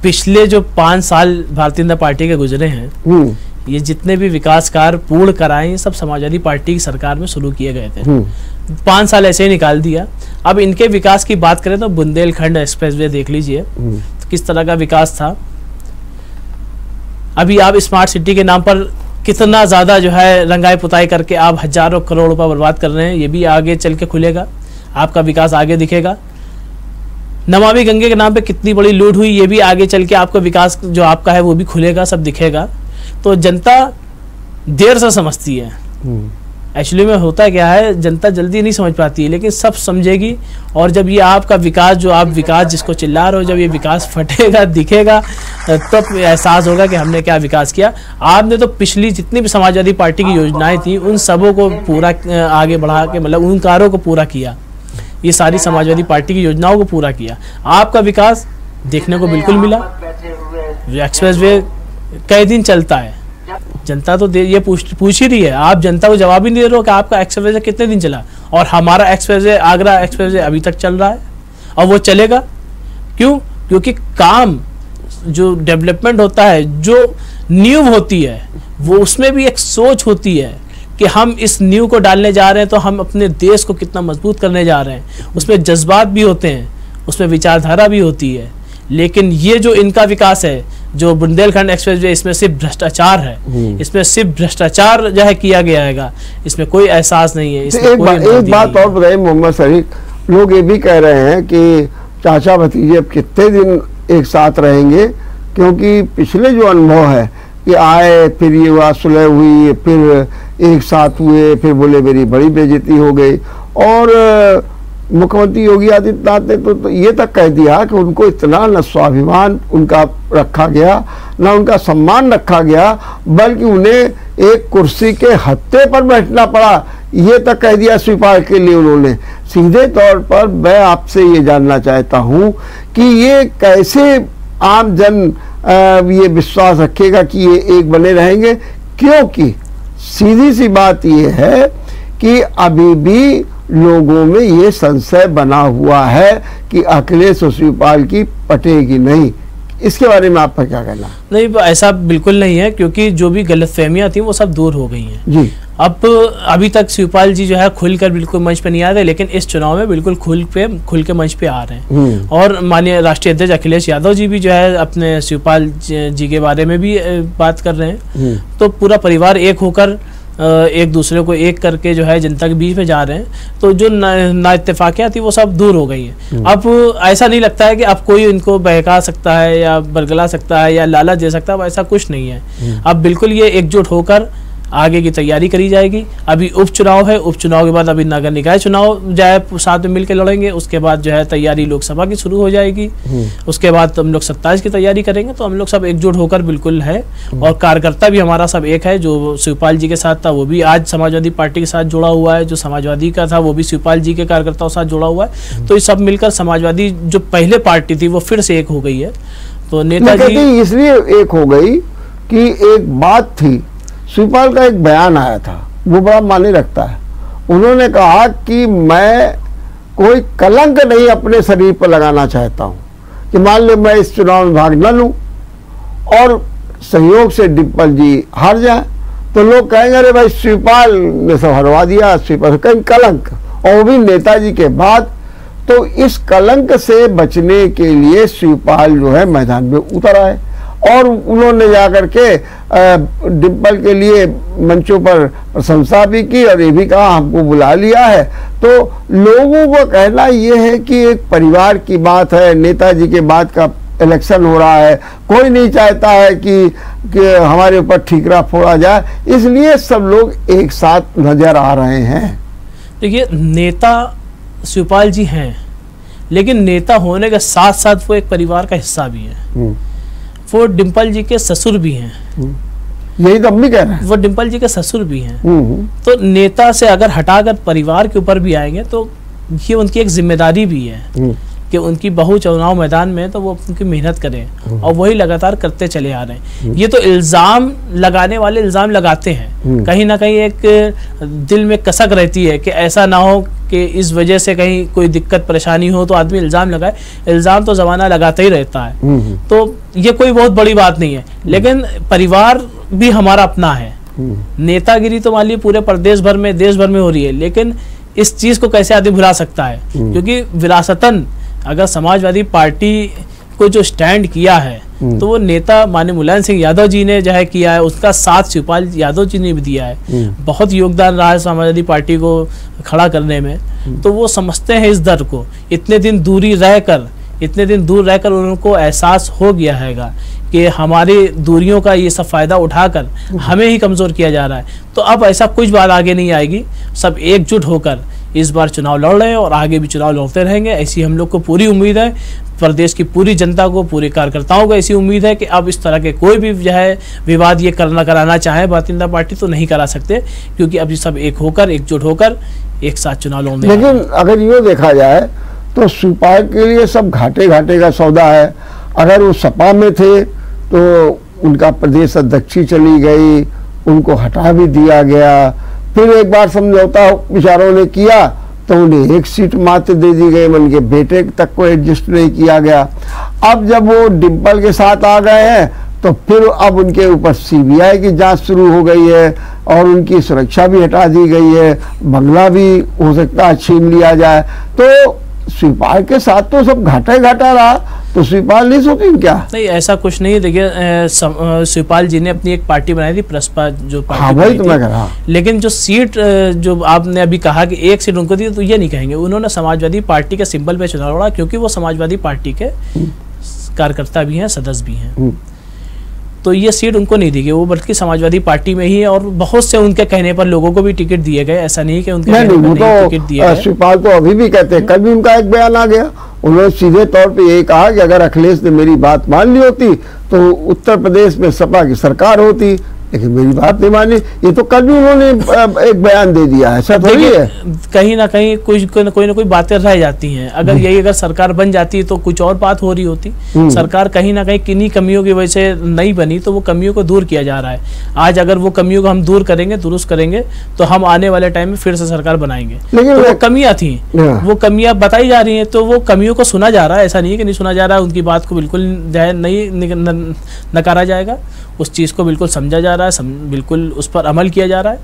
पिछले जो 5 साल भारतीय जनता पार्टी के गुजरे हैं, ये जितने भी विकास कार्य पूर्ण कराए ये सब समाजवादी पार्टी की सरकार में शुरू किए गए थे। 5 साल ऐसे ही निकाल दिया। अब इनके विकास की बात करें तो बुंदेलखंड एक्सप्रेसवे देख लीजिए किस तरह का विकास था। अभी आप स्मार्ट सिटी के नाम पर कितना ज्यादा जो है रंगाई पुताई करके आप हजारों करोड़ रुपए बर्बाद कर रहे हैं, ये भी आगे चल के खुलेगा, आपका विकास आगे दिखेगा। नमामि गंगे के नाम पे कितनी बड़ी लूट हुई, ये भी आगे चल के आपका विकास जो आपका है वो भी खुलेगा, सब दिखेगा। तो जनता देर से समझती है। एक्चुअली में होता क्या है, जनता जल्दी नहीं समझ पाती है, लेकिन सब समझेगी। और जब ये आपका विकास, जो आप विकास जिसको चिल्ला रहे हो, जब ये विकास फटेगा, दिखेगा, तब एहसास होगा कि हमने क्या विकास किया। आपने तो पिछली जितनी भी समाजवादी पार्टी की योजनाएं थी उन सबों को पूरा आगे बढ़ा के, मतलब उन कार्यों को पूरा किया, ये सारी समाजवादी पार्टी की योजनाओं को पूरा किया। आपका विकास देखने को बिल्कुल मिला। एक्सप्रेस वे कई दिन चलता है, जनता तो ये पूछ ही रही है, आप जनता को जवाब ही नहीं दे रहे हो कि आपका एक्सप्रेस वे कितने दिन चला। और हमारा express way, Agra express way अभी तक चल रहा है और वो चलेगा। क्यों? क्योंकि काम जो डेवलपमेंट होता है, जो नींव होती है, वो उसमें भी एक सोच होती है कि हम इस नींव को डालने जा रहे हैं तो हम अपने देश को कितना मजबूत करने जा रहे हैं। उसमें जज्बात भी होते हैं, उसमें विचारधारा भी होती है। लेकिन ये जो इनका विकास है, जो बुंदेलखंड एक्सप्रेस वे, इसमें सिर्फ भ्रष्टाचार है, इसमें सिर्फ भ्रष्टाचार जो है किया गया है, इसमें कोई एहसास नहीं है। इसमें एक बात और बताइए मोहम्मद शरीक, लोग ये भी कह रहे हैं कि चाचा भतीजे अब कितने दिन एक साथ रहेंगे, क्योंकि पिछले जो अनुभव है कि आए, फिर ये हुआ, सुलह हुई, फिर एक साथ हुए, फिर बोले मेरी बड़ी बेइज्जती हो गई। और मुख्यमंत्री योगी आदित्यनाथ ने तो ये तक कह दिया कि उनको इतना न स्वाभिमान उनका रखा गया, न उनका सम्मान रखा गया, बल्कि उन्हें एक कुर्सी के हत्थे पर बैठना पड़ा, ये तक कह दिया स्वीकार के लिए उन्होंने। सीधे तौर पर मैं आपसे ये जानना चाहता हूँ कि ये कैसे आम जन ये विश्वास रखेगा कि ये एक बने रहेंगे, क्योंकि सीधी सी बात ये है कि अभी भी लोगों में ये संशय बना हुआ है कि अखिलेश और शिवपाल की पटेगी नहीं। इसके बारे में आपका क्या कहना? नहीं, ऐसा बिल्कुल नहीं है, क्योंकि जो भी गलतफहमियां थी वो सब दूर हो गई हैं जी। अब अभी तक शिवपाल जी जो है खुलकर बिल्कुल मंच पे नहीं आ रहे, लेकिन इस चुनाव में बिल्कुल खुल के मंच पे आ रहे हैं। और माननीय राष्ट्रीय अध्यक्ष अखिलेश यादव जी भी जो है अपने शिवपाल जी के बारे में भी बात कर रहे हैं। तो पूरा परिवार एक होकर एक दूसरे को एक करके जो है जनता के बीच में जा रहे हैं। तो जो ना इत्तेफाकियाँ थी वो सब दूर हो गई हैं। अब ऐसा नहीं लगता है कि अब कोई इनको बहका सकता है या बरगला सकता है या लालच दे सकता है, ऐसा कुछ नहीं है। अब बिल्कुल ये एकजुट होकर आगे की तैयारी करी जाएगी। अभी उपचुनाव है, उपचुनाव के बाद अभी नगर निकाय चुनाव जो है साथ में मिलकर लड़ेंगे। उसके बाद जो है तैयारी लोकसभा की शुरू हो जाएगी। उसके बाद हम लोग 27 की तैयारी करेंगे। तो हम लोग सब एकजुट होकर बिल्कुल है, और कार्यकर्ता भी हमारा सब एक है। जो शिवपाल जी के साथ था वो भी आज समाजवादी पार्टी के साथ जुड़ा हुआ है, जो समाजवादी का था वो भी शिवपाल जी के कार्यकर्ताओं के साथ जुड़ा हुआ है। तो ये सब मिलकर समाजवादी जो पहले पार्टी थी वो फिर से एक हो गई है। तो नेताजी इसलिए एक हो गई कि एक बात थी, शिवपाल का एक बयान आया था, वो बड़ा मायने रखता है। उन्होंने कहा कि मैं कोई कलंक नहीं अपने शरीर पर लगाना चाहता हूं, कि मान लो मैं इस चुनाव में भाग न लूं और संयोग से डिम्पल जी हार जाए, तो लोग कहेंगे अरे भाई शिवपाल ने सब हरवा दिया, शिवपाल कहीं कलंक, और वो भी नेताजी के बाद। तो इस कलंक से बचने के लिए शिवपाल जो है मैदान में उतर आए, और उन्होंने जाकर के डिम्पल के लिए मंचों पर प्रशंसा भी की और ये भी कहा हमको बुला लिया है। तो लोगों को कहना ये है कि एक परिवार की बात है, नेताजी के बाद का इलेक्शन हो रहा है, कोई नहीं चाहता है कि हमारे ऊपर ठीकरा फोड़ा जाए, इसलिए सब लोग एक साथ नजर आ रहे हैं। देखिए, नेता शिवपाल जी हैं, लेकिन नेता होने के साथ साथ वो एक परिवार का हिस्सा भी है। वो डिम्पल जी के ससुर भी हैं। यही तो हम भी कह रहे हैं, वो डिम्पल जी के ससुर भी हैं। तो नेता से अगर हटाकर परिवार के ऊपर भी आएंगे तो ये उनकी एक जिम्मेदारी भी है कि उनकी बहू चुनाव मैदान में, तो वो उनकी मेहनत करें, और वही लगातार करते चले आ रहे हैं। ये तो इल्जाम लगाने वाले इल्जाम लगाते हैं, कहीं ना कहीं एक दिल में कसक रहती है कि ऐसा ना हो कि इस वजह से कहीं कोई दिक्कत परेशानी हो तो आदमी इल्जाम लगाए। इल्जाम तो जमाना लगाता ही रहता है, तो ये कोई बहुत बड़ी बात नहीं है। लेकिन परिवार भी हमारा अपना है। नेतागिरी तो मान लीजिए पूरे प्रदेश भर में, देश भर में हो रही है, लेकिन इस चीज को कैसे आदमी भुला सकता है? क्योंकि विरासतन अगर समाजवादी पार्टी को जो स्टैंड किया है तो वो नेता माननीय मुलायम सिंह यादव जी ने जो है किया है, उसका साथ शिवपाल यादव जी ने भी दिया है। बहुत योगदान रहा है समाजवादी पार्टी को खड़ा करने में। तो वो समझते हैं इस दर को, इतने दिन दूरी रहकर इतने दिन दूर रहकर उनको एहसास हो गया हैगा कि हमारी दूरियों का ये सब फायदा उठाकर हमें ही कमजोर किया जा रहा है। तो अब ऐसा कुछ बात आगे नहीं आएगी, सब एकजुट होकर इस बार चुनाव लड़ रहे हैं और आगे भी चुनाव लड़ते रहेंगे, ऐसी हम लोग को पूरी उम्मीद है। प्रदेश की पूरी जनता को, पूरे कार्यकर्ताओं को ऐसी उम्मीद है कि अब इस तरह के कोई भी जो है विवाद ये कराना चाहे भारतीय जनता पार्टी तो नहीं करा सकते, क्योंकि अब सब एक होकर, एकजुट होकर एक साथ चुनाव लड़ने। लेकिन अगर ये देखा जाए तो सुपाल के लिए सब घाटे घाटे का सौदा है। अगर वो सपा में थे तो उनका प्रदेश अध्यक्षी चली गई, उनको हटा भी दिया गया, फिर एक बार समझौता विचारों ने किया तो उन्हें एक सीट मात्र दे दी गई, उनके बेटे तक को एडजस्ट नहीं किया गया। अब जब वो डिम्पल के साथ आ गए हैं तो फिर अब उनके ऊपर सीबीआई की जांच शुरू हो गई है और उनकी सुरक्षा भी हटा दी गई है, बंगला भी हो सकता है छीन लिया जाए। तो शिवपाल के साथ तो सब घाटा ही घाटा रहा, तो शिवपाल नहीं सोची क्या? नहीं, ऐसा कुछ नहीं। देखिए शिवपाल जी ने अपनी एक पार्टी बनाई थी, प्रसपा जो पार्टी। हाँ, वही तो मैं कह रहा। लेकिन जो सीट जो आपने अभी कहा कि एक सीट उनको दी, तो ये नहीं कहेंगे। उन्होंने समाजवादी पार्टी के सिंबल पे चुनाव लड़ा, क्योंकि वो समाजवादी पार्टी के कार्यकर्ता भी हैं, सदस्य भी हैं। तो ये सीट उनको नहीं दी गई, वो बल्कि समाजवादी पार्टी में ही है। और बहुत से उनके कहने पर लोगों को भी टिकट दिए गए, ऐसा नहीं कि उनके टिकट दिए गए। शिवपाल तो अभी भी कहते हैं, कल भी उनका एक बयान आ गया, उन्होंने सीधे तौर पे यही कहा कि अगर अखिलेश ने मेरी बात मान ली होती तो उत्तर प्रदेश में सपा की सरकार होती, लेकिन मेरी बात नहीं मानी। ये तो कल भी उन्होंने एक बयान दे दिया है, ऐसा थोड़ी है। कहीं ना कहीं कोई ना कोई बातें रह जाती हैं। अगर सरकार बन जाती तो कुछ और बात हो रही होती। सरकार कहीं ना कहीं किन्हीं कमियों की वजह से नहीं बनी, तो वो कमियों को दूर किया जा रहा है। आज अगर वो कमियों को हम दूर करेंगे, दुरुस्त करेंगे, तो हम आने वाले टाइम में फिर से सरकार बनाएंगे। लेकिन तो वो कमियां थी, वो कमियां बताई जा रही हैं, तो वो कमियों को सुना जा रहा है। ऐसा नहीं है कि नहीं सुना जा रहा है, उनकी बात को बिल्कुल नहीं नकारा जाएगा, उस चीज़ को बिल्कुल समझा जा रहा है, बिल्कुल उस पर अमल किया जा रहा है,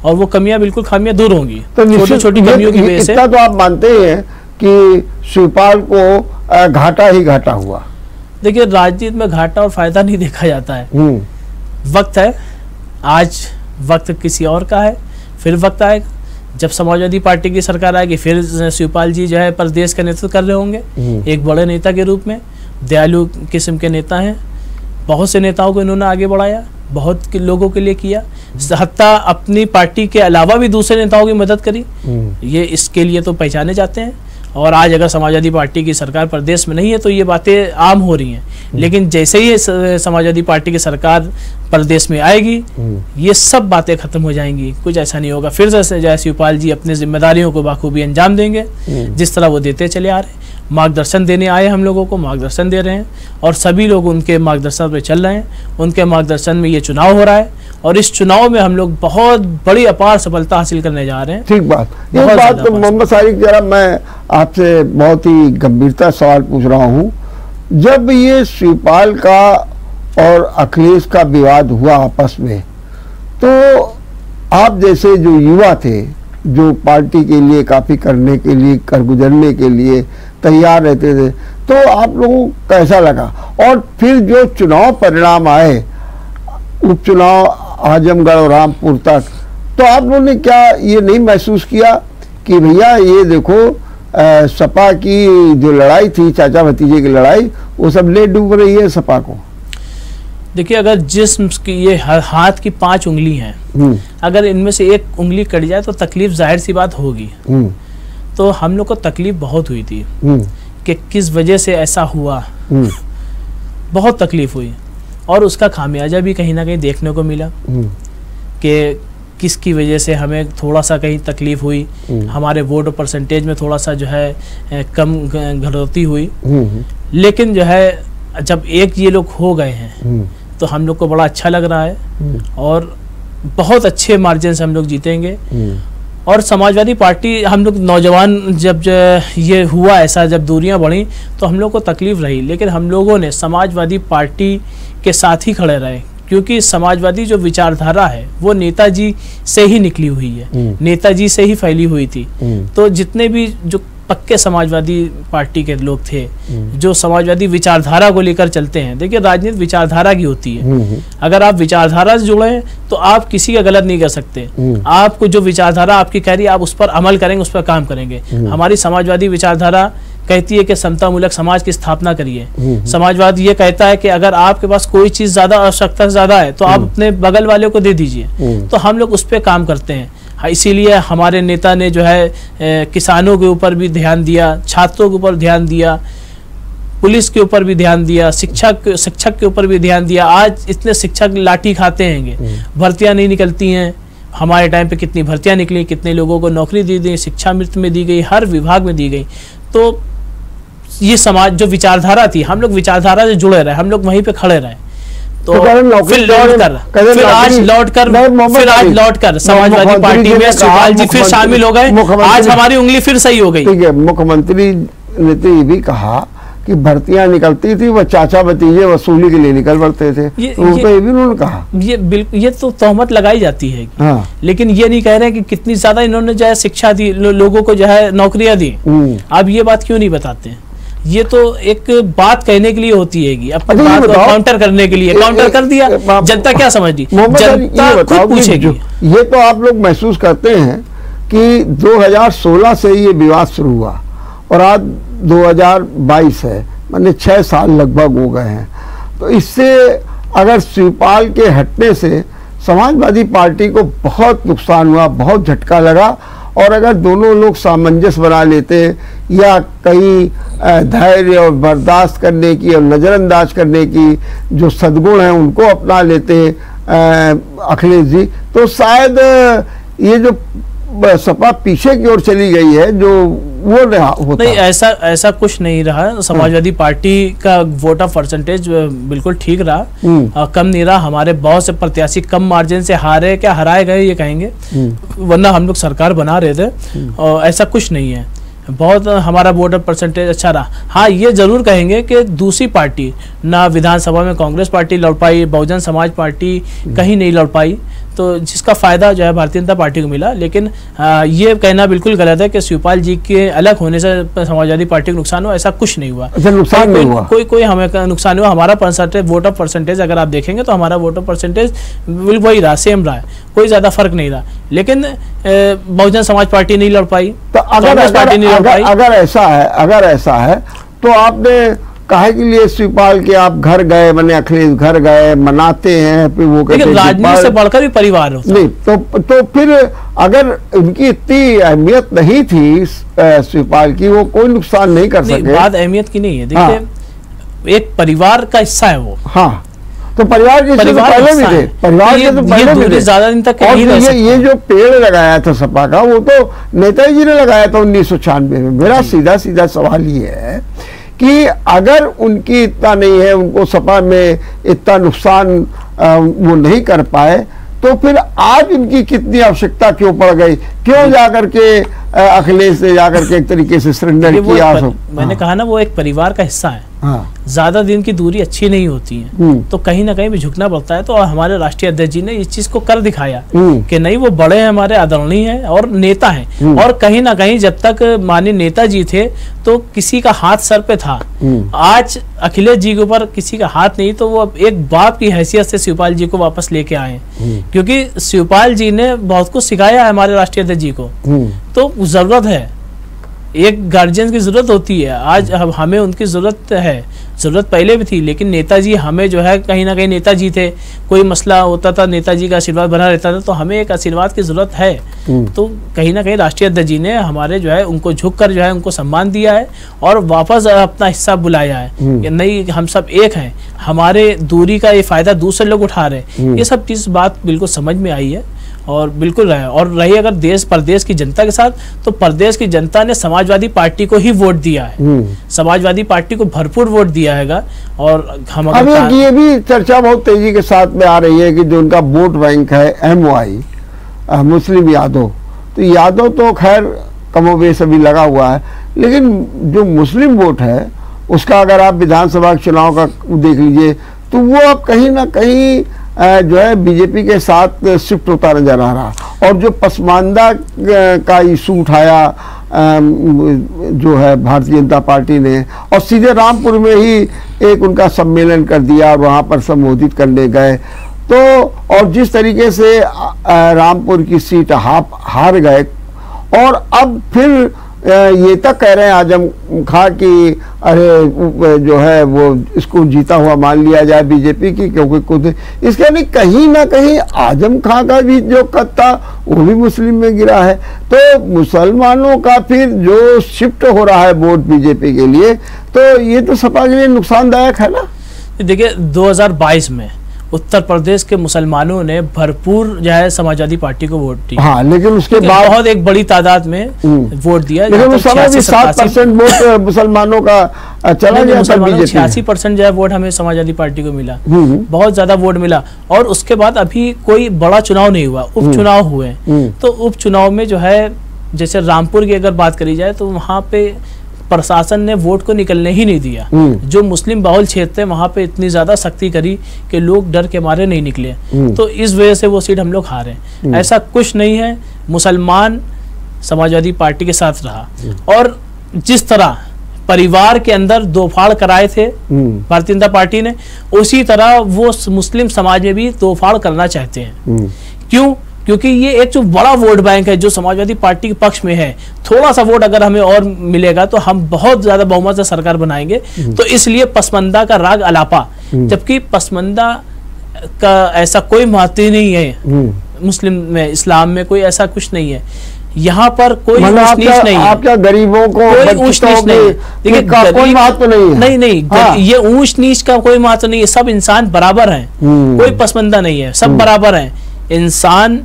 और वो कमियां बिल्कुल खामियां दूर होंगी। तो छोटी छोटी कमियों की वजह से तो आप मानते हैं कि शिवपाल को घाटा ही घाटा हुआ। देखिए, राजनीति में घाटा और फायदा नहीं देखा जाता है। वक्त है, आज वक्त किसी और का है, फिर वक्त आएगा जब समाजवादी पार्टी की सरकार आएगी, फिर शिवपाल जी जो है प्रदेश का नेतृत्व कर रहे होंगे एक बड़े नेता के रूप में। दयालु किस्म के नेता हैं, बहुत से नेताओं को इन्होंने आगे बढ़ाया, बहुत लोगों के लिए किया, हत्ता अपनी पार्टी के अलावा भी दूसरे नेताओं की मदद करी। ये इसके लिए तो पहचाने जाते हैं। और आज अगर समाजवादी पार्टी की सरकार प्रदेश में नहीं है तो ये बातें आम हो रही हैं, लेकिन जैसे ही समाजवादी पार्टी की सरकार प्रदेश में आएगी, ये सब बातें खत्म हो जाएंगी। कुछ ऐसा नहीं होगा, फिर से जय शिवपाल जी अपनी जिम्मेदारियों को बाखूबी अंजाम देंगे, जिस तरह वो देते चले आ रहे हैं। मार्गदर्शन देने आए, हम लोगों को मार्गदर्शन दे रहे हैं, और सभी लोग उनके मार्गदर्शन पे चल रहे हैं। उनके मार्गदर्शन में ये चुनाव हो रहा है, और इस चुनाव में हम लोग बहुत बड़ी अपार सफलता हासिल करने जा रहे हैं। ठीक बात, ये बात तो मोहम्मद सारिक, जरा मैं आपसे बहुत ही गंभीरता सवाल पूछ रहा हूँ। जब ये शिवपाल का और अखिलेश का विवाद हुआ आपस में, तो आप जैसे जो युवा थे, जो पार्टी के लिए काफी करने के लिए, कर गुजरने के लिए तैयार रहते थे, तो आप लोगों को कैसा लगा? और फिर जो चुनाव परिणाम आए, उपचुनाव आजमगढ़ और रामपुर तक, तो आप लोगों ने क्या ये नहीं महसूस किया कि भैया ये देखो सपा की जो लड़ाई थी, चाचा भतीजे की लड़ाई, वो सब ले डूब रही है सपा को? देखिए, अगर जिस्म की ये हाथ की 5 उंगली हैं, अगर इनमें से एक उंगली कट जाए तो तकलीफ जाहिर सी बात होगी। तो हम लोग को तकलीफ बहुत हुई थी कि किस वजह से ऐसा हुआ, बहुत तकलीफ हुई, और उसका खामियाजा भी कहीं ना कहीं देखने को मिला कि किसकी वजह से हमें थोड़ा सा कहीं तकलीफ हुई, हमारे वोट परसेंटेज में थोड़ा सा जो है कम घटोती हुई। लेकिन जो है जब एक ये लोग हो गए हैं तो हम लोग को बड़ा अच्छा लग रहा है, और बहुत अच्छे मार्जिन से हम लोग जीतेंगे। और समाजवादी पार्टी, हम लोग नौजवान जब ये हुआ ऐसा, जब दूरियां बढ़ी तो हम लोग को तकलीफ रही, लेकिन हम लोगों ने समाजवादी पार्टी के साथ ही खड़े रहे, क्योंकि समाजवादी जो विचारधारा है वो नेताजी से ही निकली हुई है, नेताजी से ही फैली हुई थी। तो जितने भी जो पक्के समाजवादी पार्टी के लोग थे, जो समाजवादी विचारधारा को लेकर चलते हैं, देखिए राजनीति विचारधारा की होती है। अगर आप विचारधारा से जुड़े हैं तो आप किसी का गलत नहीं कर सकते। आपको जो विचारधारा आपकी कह रही है, आप उस पर अमल करेंगे, उस पर काम करेंगे। हमारी समाजवादी विचारधारा कहती है कि समतामूलक समाज की स्थापना करिए। समाजवाद ये कहता है कि अगर आपके पास कोई चीज ज्यादा आवश्यकता से ज्यादा है तो आप अपने बगल वाले को दे दीजिए। तो हम लोग उस पर काम करते हैं। इसीलिए हमारे नेता ने जो है किसानों के ऊपर भी ध्यान दिया, छात्रों के ऊपर ध्यान दिया, पुलिस के ऊपर भी ध्यान दिया, शिक्षक के ऊपर भी ध्यान दिया। आज इतने शिक्षक लाठी खाते हैं, भर्तियां नहीं निकलती हैं। हमारे टाइम पे कितनी भर्तियां निकली, कितने लोगों को नौकरी दी गई, शिक्षा मृत में दी गई, हर विभाग में दी गई। तो ये समाज जो विचारधारा थी, हम लोग विचारधारा से जुड़े रहे, हम लोग वहीं पे खड़े रहे। तो फिर आज लौट कर समाजवादी पार्टी में शिवपाल जी फिर शामिल हो गए। आज हमारी उंगली फिर सही हो गई। ठीक है, मुख्यमंत्री ने तो ये भी कहा कि भर्तियां निकलती थी, वो चाचा भतीजे वसूली के लिए निकल पड़ते थे। ये भी उन्होंने कहा। ये तो तोहमत लगाई जाती है। हाँ। लेकिन ये नहीं कह रहे कि कितनी ज्यादा इन्होंने जो है शिक्षा दी, लोगों को जो है नौकरियां दी। अब ये बात क्यों नहीं बताते हैं? ये तो एक बात कहने के लिए होती है, अपनी बात को काउंटर करने के लिए। काउंटर कर दिया, जनता क्या समझ दी? जनता खुद पूछेगी। ये तो आप लोग महसूस करते हैं कि 2016 से ये विवाद शुरू हुआ और आज 2022 है, माने 6 साल लगभग हो गए हैं। तो इससे अगर शिवपाल के हटने से समाजवादी पार्टी को बहुत नुकसान हुआ, बहुत झटका लगा। और अगर दोनों लोग सामंजस्य बना लेते या कई धैर्य और बर्दाश्त करने की और नज़रअंदाज करने की जो सद्गुण हैं उनको अपना लेते अखिलेश जी, तो शायद ये जो सपा पीछे की ओर चली गई है जो वो होता। नहीं, ऐसा कुछ नहीं रहा। समाजवादी पार्टी का वोट ऑफ परसेंटेज बिल्कुल ठीक रहा, कम नहीं रहा। हमारे बहुत से प्रत्याशी कम मार्जिन से हारे, क्या हराए गए ये कहेंगे, वरना हम लोग सरकार बना रहे थे। और ऐसा कुछ नहीं है, बहुत हमारा वोट ऑफ परसेंटेज अच्छा रहा। हाँ, ये जरूर कहेंगे कि दूसरी पार्टी ना विधानसभा में कांग्रेस पार्टी लड़ पाई, बहुजन समाज पार्टी कहीं नहीं लड़ पाई, तो जिसका फायदा जो है भारतीय जनता पार्टी को मिला। लेकिन ये कहना बिल्कुल गलत है कि शिवपाल जी के अलग होने से समाजवादी पार्टी को नुकसान हुआ, ऐसा कुछ नहीं हुआ। नुकसान नहीं हुआ, कोई हमें नुकसान हुआ। हमारा परसेंटेज, वोट ऑफ परसेंटेज अगर आप देखेंगे तो हमारा वोट ऑफ परसेंटेज बिल्कुल वही रहा, सेम रहा है, कोई ज्यादा फर्क नहीं रहा। लेकिन बहुजन समाज पार्टी नहीं लड़ पाई, तो अगर ऐसा है तो आपने काहे के लिए शिवपाल के आप घर गए, मैंने अखिलेश घर गए, मनाते हैं, फिर वो कहते हैं राजनीति से बढ़कर भी परिवार होता नहीं। तो फिर अगर उनकी इतनी अहमियत नहीं थी शिवपाल की, वो कोई नुकसान नहीं कर सके। बात अहमियत की नहीं है, देखिए एक परिवार का हिस्सा है वो। हाँ, तो परिवार के पहले भी थे, परिवार के तो पहले भी थे। ज्यादा दिन तक और ये जो पेड़ लगाया था सपा का, वो तो नेताजी जी ने लगाया था 1996 में। मेरा सीधा सीधा सवाल ये है कि अगर उनकी इतना नहीं है, उनको सपा में इतना नुकसान वो नहीं कर पाए, तो फिर आज उनकी कितनी आवश्यकता क्यों पड़ गई? क्यों जाकर के अखिलेश ने जाकर के एक तरीके से सरेंडर किया? मैंने कहा ना, वो एक परिवार का हिस्सा है। ज्यादा दिन की दूरी अच्छी नहीं होती है, तो कहीं ना कहीं भी झुकना पड़ता है। तो हमारे राष्ट्रीय अध्यक्ष जी ने इस चीज को कर दिखाया कि नहीं, वो बड़े हैं, हमारे आदरणीय हैं और नेता हैं। और कहीं ना कहीं जब तक माननीय नेताजी थे तो किसी का हाथ सर पे था। आज अखिलेश जी के ऊपर किसी का हाथ नहीं, तो वो एक बाप की हैसियत से शिवपाल जी को वापस लेके आए, क्योंकि शिवपाल जी ने बहुत कुछ सिखाया है हमारे राष्ट्रीय अध्यक्ष जी को। तो जरूरत है, एक गार्जियन की जरूरत होती है। आज हमें उनकी जरूरत है, जरूरत पहले भी थी, लेकिन नेताजी हमें जो है कहीं ना कहीं नेताजी थे, कोई मसला होता था नेताजी का आशीर्वाद बना रहता था, तो हमें एक आशीर्वाद की जरूरत है। तो कहीं ना कहीं राष्ट्रीय अध्यक्ष जी ने हमारे जो है उनको झुक कर जो है उनको सम्मान दिया है और वापस अपना हिस्सा बुलाया है। नहीं, हम सब एक हैं, हमारे दूरी का ये फायदा दूसरे लोग उठा रहे। ये सब चीज बात बिल्कुल समझ में आई है और बिल्कुल रहे। और रही अगर देश प्रदेश की जनता के साथ, तो प्रदेश की जनता ने समाजवादी पार्टी को ही वोट दिया है, समाजवादी पार्टी को भरपूर वोट दिया है। और हम ये भी चर्चा बहुत तेजी के साथ में आ रही है कि जो उनका वोट बैंक है MY मुस्लिम यादव, तो यादव तो खैर कमोबेश अभी लगा हुआ है, लेकिन जो मुस्लिम वोट है उसका अगर आप विधानसभा चुनाव का देख लीजिए तो वो अब कहीं ना कहीं जो है बीजेपी के साथ शिफ्ट होता नजर आ रहा। और जो पसमानदा का इशू उठाया जो है भारतीय जनता पार्टी ने, और सीधे रामपुर में ही एक उनका सम्मेलन कर दिया और वहाँ पर संबोधित करने गए, तो और जिस तरीके से रामपुर की सीट हार गए, और अब फिर ये तक कह रहे हैं आजम खां कि अरे जो है वो इसको जीता हुआ मान लिया जाए बीजेपी की, क्योंकि खुद इसके नहीं कहीं ना कहीं आजम खां का भी जो कद था वो भी मुस्लिम में गिरा है। तो मुसलमानों का फिर जो शिफ्ट हो रहा है वोट बीजेपी के लिए, तो ये तो सपा के लिए नुकसानदायक है ना। देखिए 2022 में उत्तर प्रदेश के मुसलमानों ने भरपूर जो है समाजवादी पार्टी को वोट दिया। हाँ, लेकिन उसके बाद बहुत एक बड़ी तादाद में वोट दिया, लेकिन उस समय भी 7% वोट मुसलमानों का चला गया था बीजेपी। 86% जो है वोट हमें समाजवादी पार्टी को मिला, बहुत ज्यादा वोट मिला। और उसके बाद अभी कोई बड़ा चुनाव नहीं हुआ, उपचुनाव हुए। तो उपचुनाव में जो है जैसे रामपुर की अगर बात करी जाए तो वहाँ पे प्रशासन ने वोट को निकलने ही नहीं दिया। जो मुस्लिम बहुल क्षेत्र है वहां पे इतनी ज्यादा सख्ती करी कि लोग डर के मारे नहीं निकले। तो इस वजह से वो सीट हम लोग हारे। ऐसा कुछ नहीं है, मुसलमान समाजवादी पार्टी के साथ रहा। और जिस तरह परिवार के अंदर दो फाड़ कराए थे भारतीय जनता पार्टी ने, उसी तरह वो मुस्लिम समाज में भी दो फाड़ करना चाहते हैं। क्यों? क्योंकि ये एक जो बड़ा वोट बैंक है जो समाजवादी पार्टी के पक्ष में है, थोड़ा सा वोट अगर हमें और मिलेगा तो हम बहुत ज्यादा बहुमत से सरकार बनाएंगे। तो इसलिए पसमंदा का राग अलापा, जबकि पसमंदा का ऐसा कोई महत्व नहीं है मुस्लिम में, इस्लाम में कोई ऐसा कुछ नहीं है। यहाँ पर कोई ऊंच नीच नहीं है। आप क्या गरीबों को कोई ऊंच नीच नहीं है। देखिए कोई महत्व नहीं है। नहीं हाँ। ये ऊंच नीच का कोई महत्व नहीं है। सब इंसान बराबर हैं, कोई पसमंदा नहीं है, सब बराबर हैं। इंसान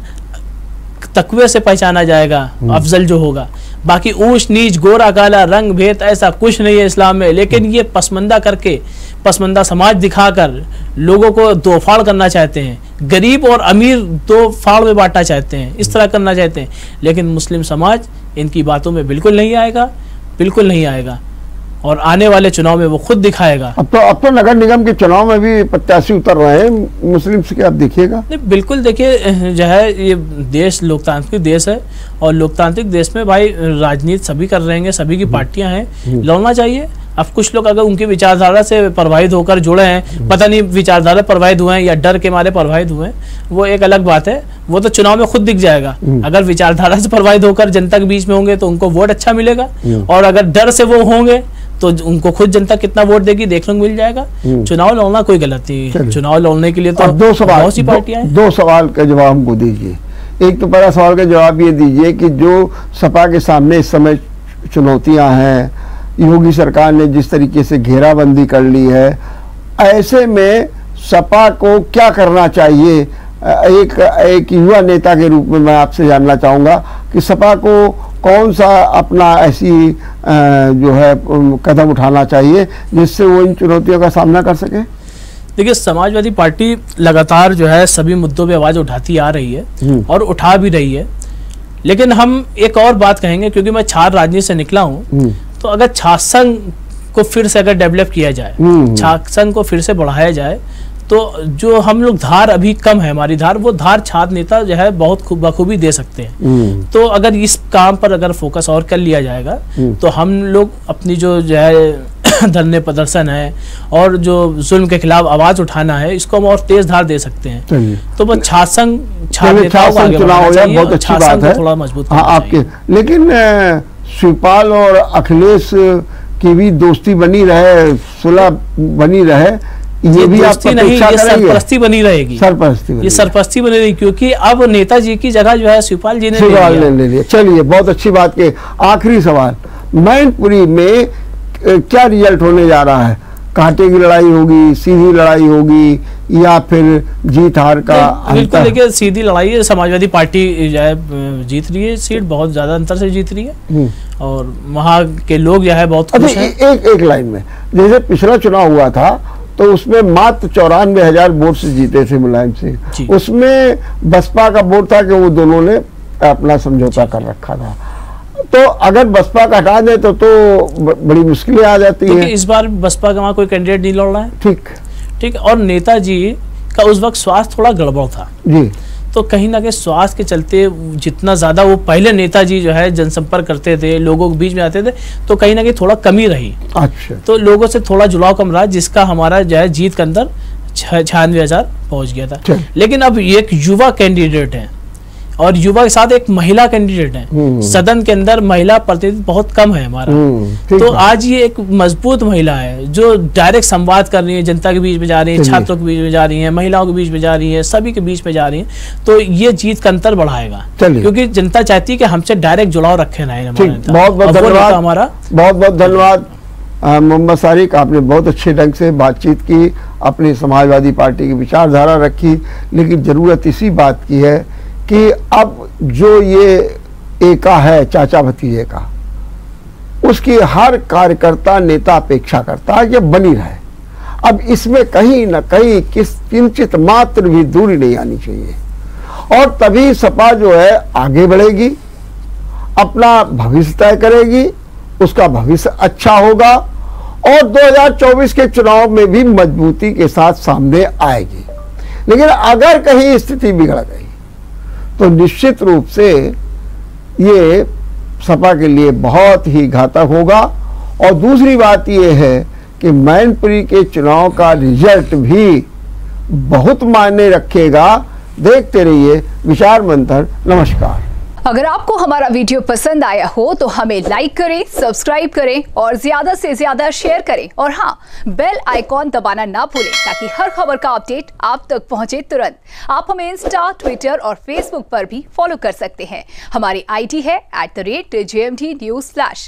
तकवे से पहचाना जाएगा अफजल जो होगा। बाकी ऊंच नीच, गोरा काला, रंग भेद ऐसा कुछ नहीं है इस्लाम में। लेकिन ये पसमंदा करके, पसमंदा समाज दिखाकर लोगों को दो फाड़ करना चाहते हैं, गरीब और अमीर दो फाड़ में बांटना चाहते हैं, इस तरह करना चाहते हैं। लेकिन मुस्लिम समाज इनकी बातों में बिल्कुल नहीं आएगा, बिल्कुल नहीं आएगा। और आने वाले चुनाव में वो खुद दिखाएगा। अब तो नगर निगम के चुनाव में भी प्रत्याशी उतर रहे हैं मुस्लिम से, आप देखिएगा। नहीं, बिल्कुल देखिए जो है ये देश लोकतांत्रिक देश है और लोकतांत्रिक देश में भाई राजनीति सभी कर रहे हैं, सभी की पार्टियां हैं, लड़ना चाहिए। अब कुछ लोग अगर उनकी विचारधारा से प्रभावित होकर जुड़े हैं, पता नहीं विचारधारा प्रभावित हुए हैं या डर के मारे प्रभावित हुए हैं, वो एक अलग बात है। वो तो चुनाव में खुद दिख जाएगा। अगर विचारधारा से प्रभावित होकर जनता के बीच में होंगे तो उनको वोट अच्छा मिलेगा, और अगर डर से वो होंगे तो उनको खुद जनता कितना वोट देगी देखने को मिल जाएगा। चुनाव लड़ना कोई गलत नहीं। चुनाव लड़ने के लिए तो बहुत सी पार्टियां हैं। दो सवाल का जवाब हमको दीजिए। एक तो पहला सवाल का जवाब ये दीजिए कि जो सपा के सामने इस समय चुनौतियां हैं, योगी सरकार ने जिस तरीके से घेराबंदी कर ली है, ऐसे में सपा को क्या करना चाहिए? एक युवा नेता के रूप में मैं आपसे जानना चाहूँगा कि सपा को कौन सा अपना ऐसी जो है कदम उठाना चाहिए जिससे वो इन चुनौतियों का सामना कर सके? देखिए समाजवादी पार्टी लगातार जो है सभी मुद्दों पे आवाज उठाती आ रही है और उठा भी रही है। लेकिन हम एक और बात कहेंगे, क्योंकि मैं छात्र राजनीति से निकला हूँ, तो अगर छात्र संघ को फिर से अगर डेवलप किया जाए, छात्र संघ को फिर से बढ़ाया जाए, तो जो हम लोग धार अभी कम है हमारी धार, वो धार छात्र नेता जो है बहुत बखूबी दे सकते हैं। तो अगर इस काम पर अगर फोकस और कर लिया जाएगा तो हम लोग अपनी जो है धरने प्रदर्शन है और जो जुल्म के खिलाफ आवाज उठाना है, इसको हम और तेज धार दे सकते हैं। तो बस छात्र संघ बहुत अच्छी बात है, थोड़ा मजबूत आपके। लेकिन शिवपाल और अखिलेश की भी दोस्ती बनी रहे, सुलह बनी रहे, ये भी दोस्ती नहीं, ये सरपरस्ती बनी रहेगी। ये सरपरस्ती बनी रहेगी, क्योंकि अब नेताजी की जगह जो है शिवपाल जी ने ले लिया। चलिए, बहुत अच्छी बात के आखिरी सवाल, मैनपुरी में क्या रिजल्ट होने जा रहा है? कांटे की लड़ाई होगी, सीधी लड़ाई होगी, या फिर जीत हार का? बिल्कुल देखिए सीधी लड़ाई है। समाजवादी पार्टी जो है जीत रही है, सीट बहुत ज्यादा अंतर से जीत रही है और वहाँ के लोग जो है बहुत खुश हैं। एक लाइन में, जैसे पिछला चुनाव हुआ था तो उसमें मात्र 94,000 वोट से जीते थे मुलायम सिंह। उसमें बसपा का वोट था कि वो दोनों ने अपना समझौता कर रखा था। तो अगर बसपा का हटा दे तो बड़ी मुश्किलें आ जाती हैं। इस बार बसपा का वहाँ कोई कैंडिडेट नहीं लड़ रहा है। ठीक। और नेताजी का उस वक्त स्वास्थ्य थोड़ा गड़बड़ था जी, तो कहीं ना कहीं स्वास्थ्य के चलते जितना ज्यादा वो पहले नेताजी जो है जनसंपर्क करते थे, लोगों के बीच में आते थे, तो कहीं ना कहीं थोड़ा कमी रही। अच्छा। तो लोगों से थोड़ा जुड़ाव कम रहा, जिसका हमारा जो है जीत के अंदर 96,000 पहुंच गया था। लेकिन अब एक युवा कैंडिडेट है और युवा के साथ एक महिला कैंडिडेट है। सदन के अंदर महिला प्रतिनिधि बहुत कम है हमारा। तो आज ये एक मजबूत महिला है जो डायरेक्ट संवाद कर रही है, जनता के बीच में जा रही है, छात्रों के बीच में जा रही है, महिलाओं के बीच में जा रही है, सभी के बीच में जा रही है। तो ये जीत का अंतर बढ़ाएगा, क्योंकि जनता चाहती है कि हमसे डायरेक्ट जुड़ाव रखे ना बहुत बहुत धन्यवाद, हमारा बहुत बहुत धन्यवाद मोहम्मद सारिक, आपने बहुत अच्छे ढंग से बातचीत की, अपनी समाजवादी पार्टी की विचारधारा रखी। लेकिन जरूरत इसी बात की है कि अब जो ये एका है चाचा भतीजे का, उसकी हर कार्यकर्ता नेता अपेक्षा करता है कि बनी रहे। अब इसमें कहीं न कहीं किंचित मात्र भी दूरी नहीं आनी चाहिए, और तभी सपा जो है आगे बढ़ेगी, अपना भविष्य तय करेगी, उसका भविष्य अच्छा होगा और 2024 के चुनाव में भी मजबूती के साथ सामने आएगी। लेकिन अगर कहीं स्थिति बिगड़ गई तो निश्चित रूप से ये सपा के लिए बहुत ही घातक होगा। और दूसरी बात ये है कि मैनपुरी के चुनाव का रिजल्ट भी बहुत मायने रखेगा। देखते रहिए विचार मंथन। नमस्कार। अगर आपको हमारा वीडियो पसंद आया हो तो हमें लाइक करें, सब्सक्राइब करें और ज्यादा से ज्यादा शेयर करें। और हाँ, बेल आइकॉन दबाना ना भूलें ताकि हर खबर का अपडेट आप तक पहुंचे तुरंत। आप हमें इंस्टा, ट्विटर और फेसबुक पर भी फॉलो कर सकते हैं। हमारी आईडी है @JMT News Flash।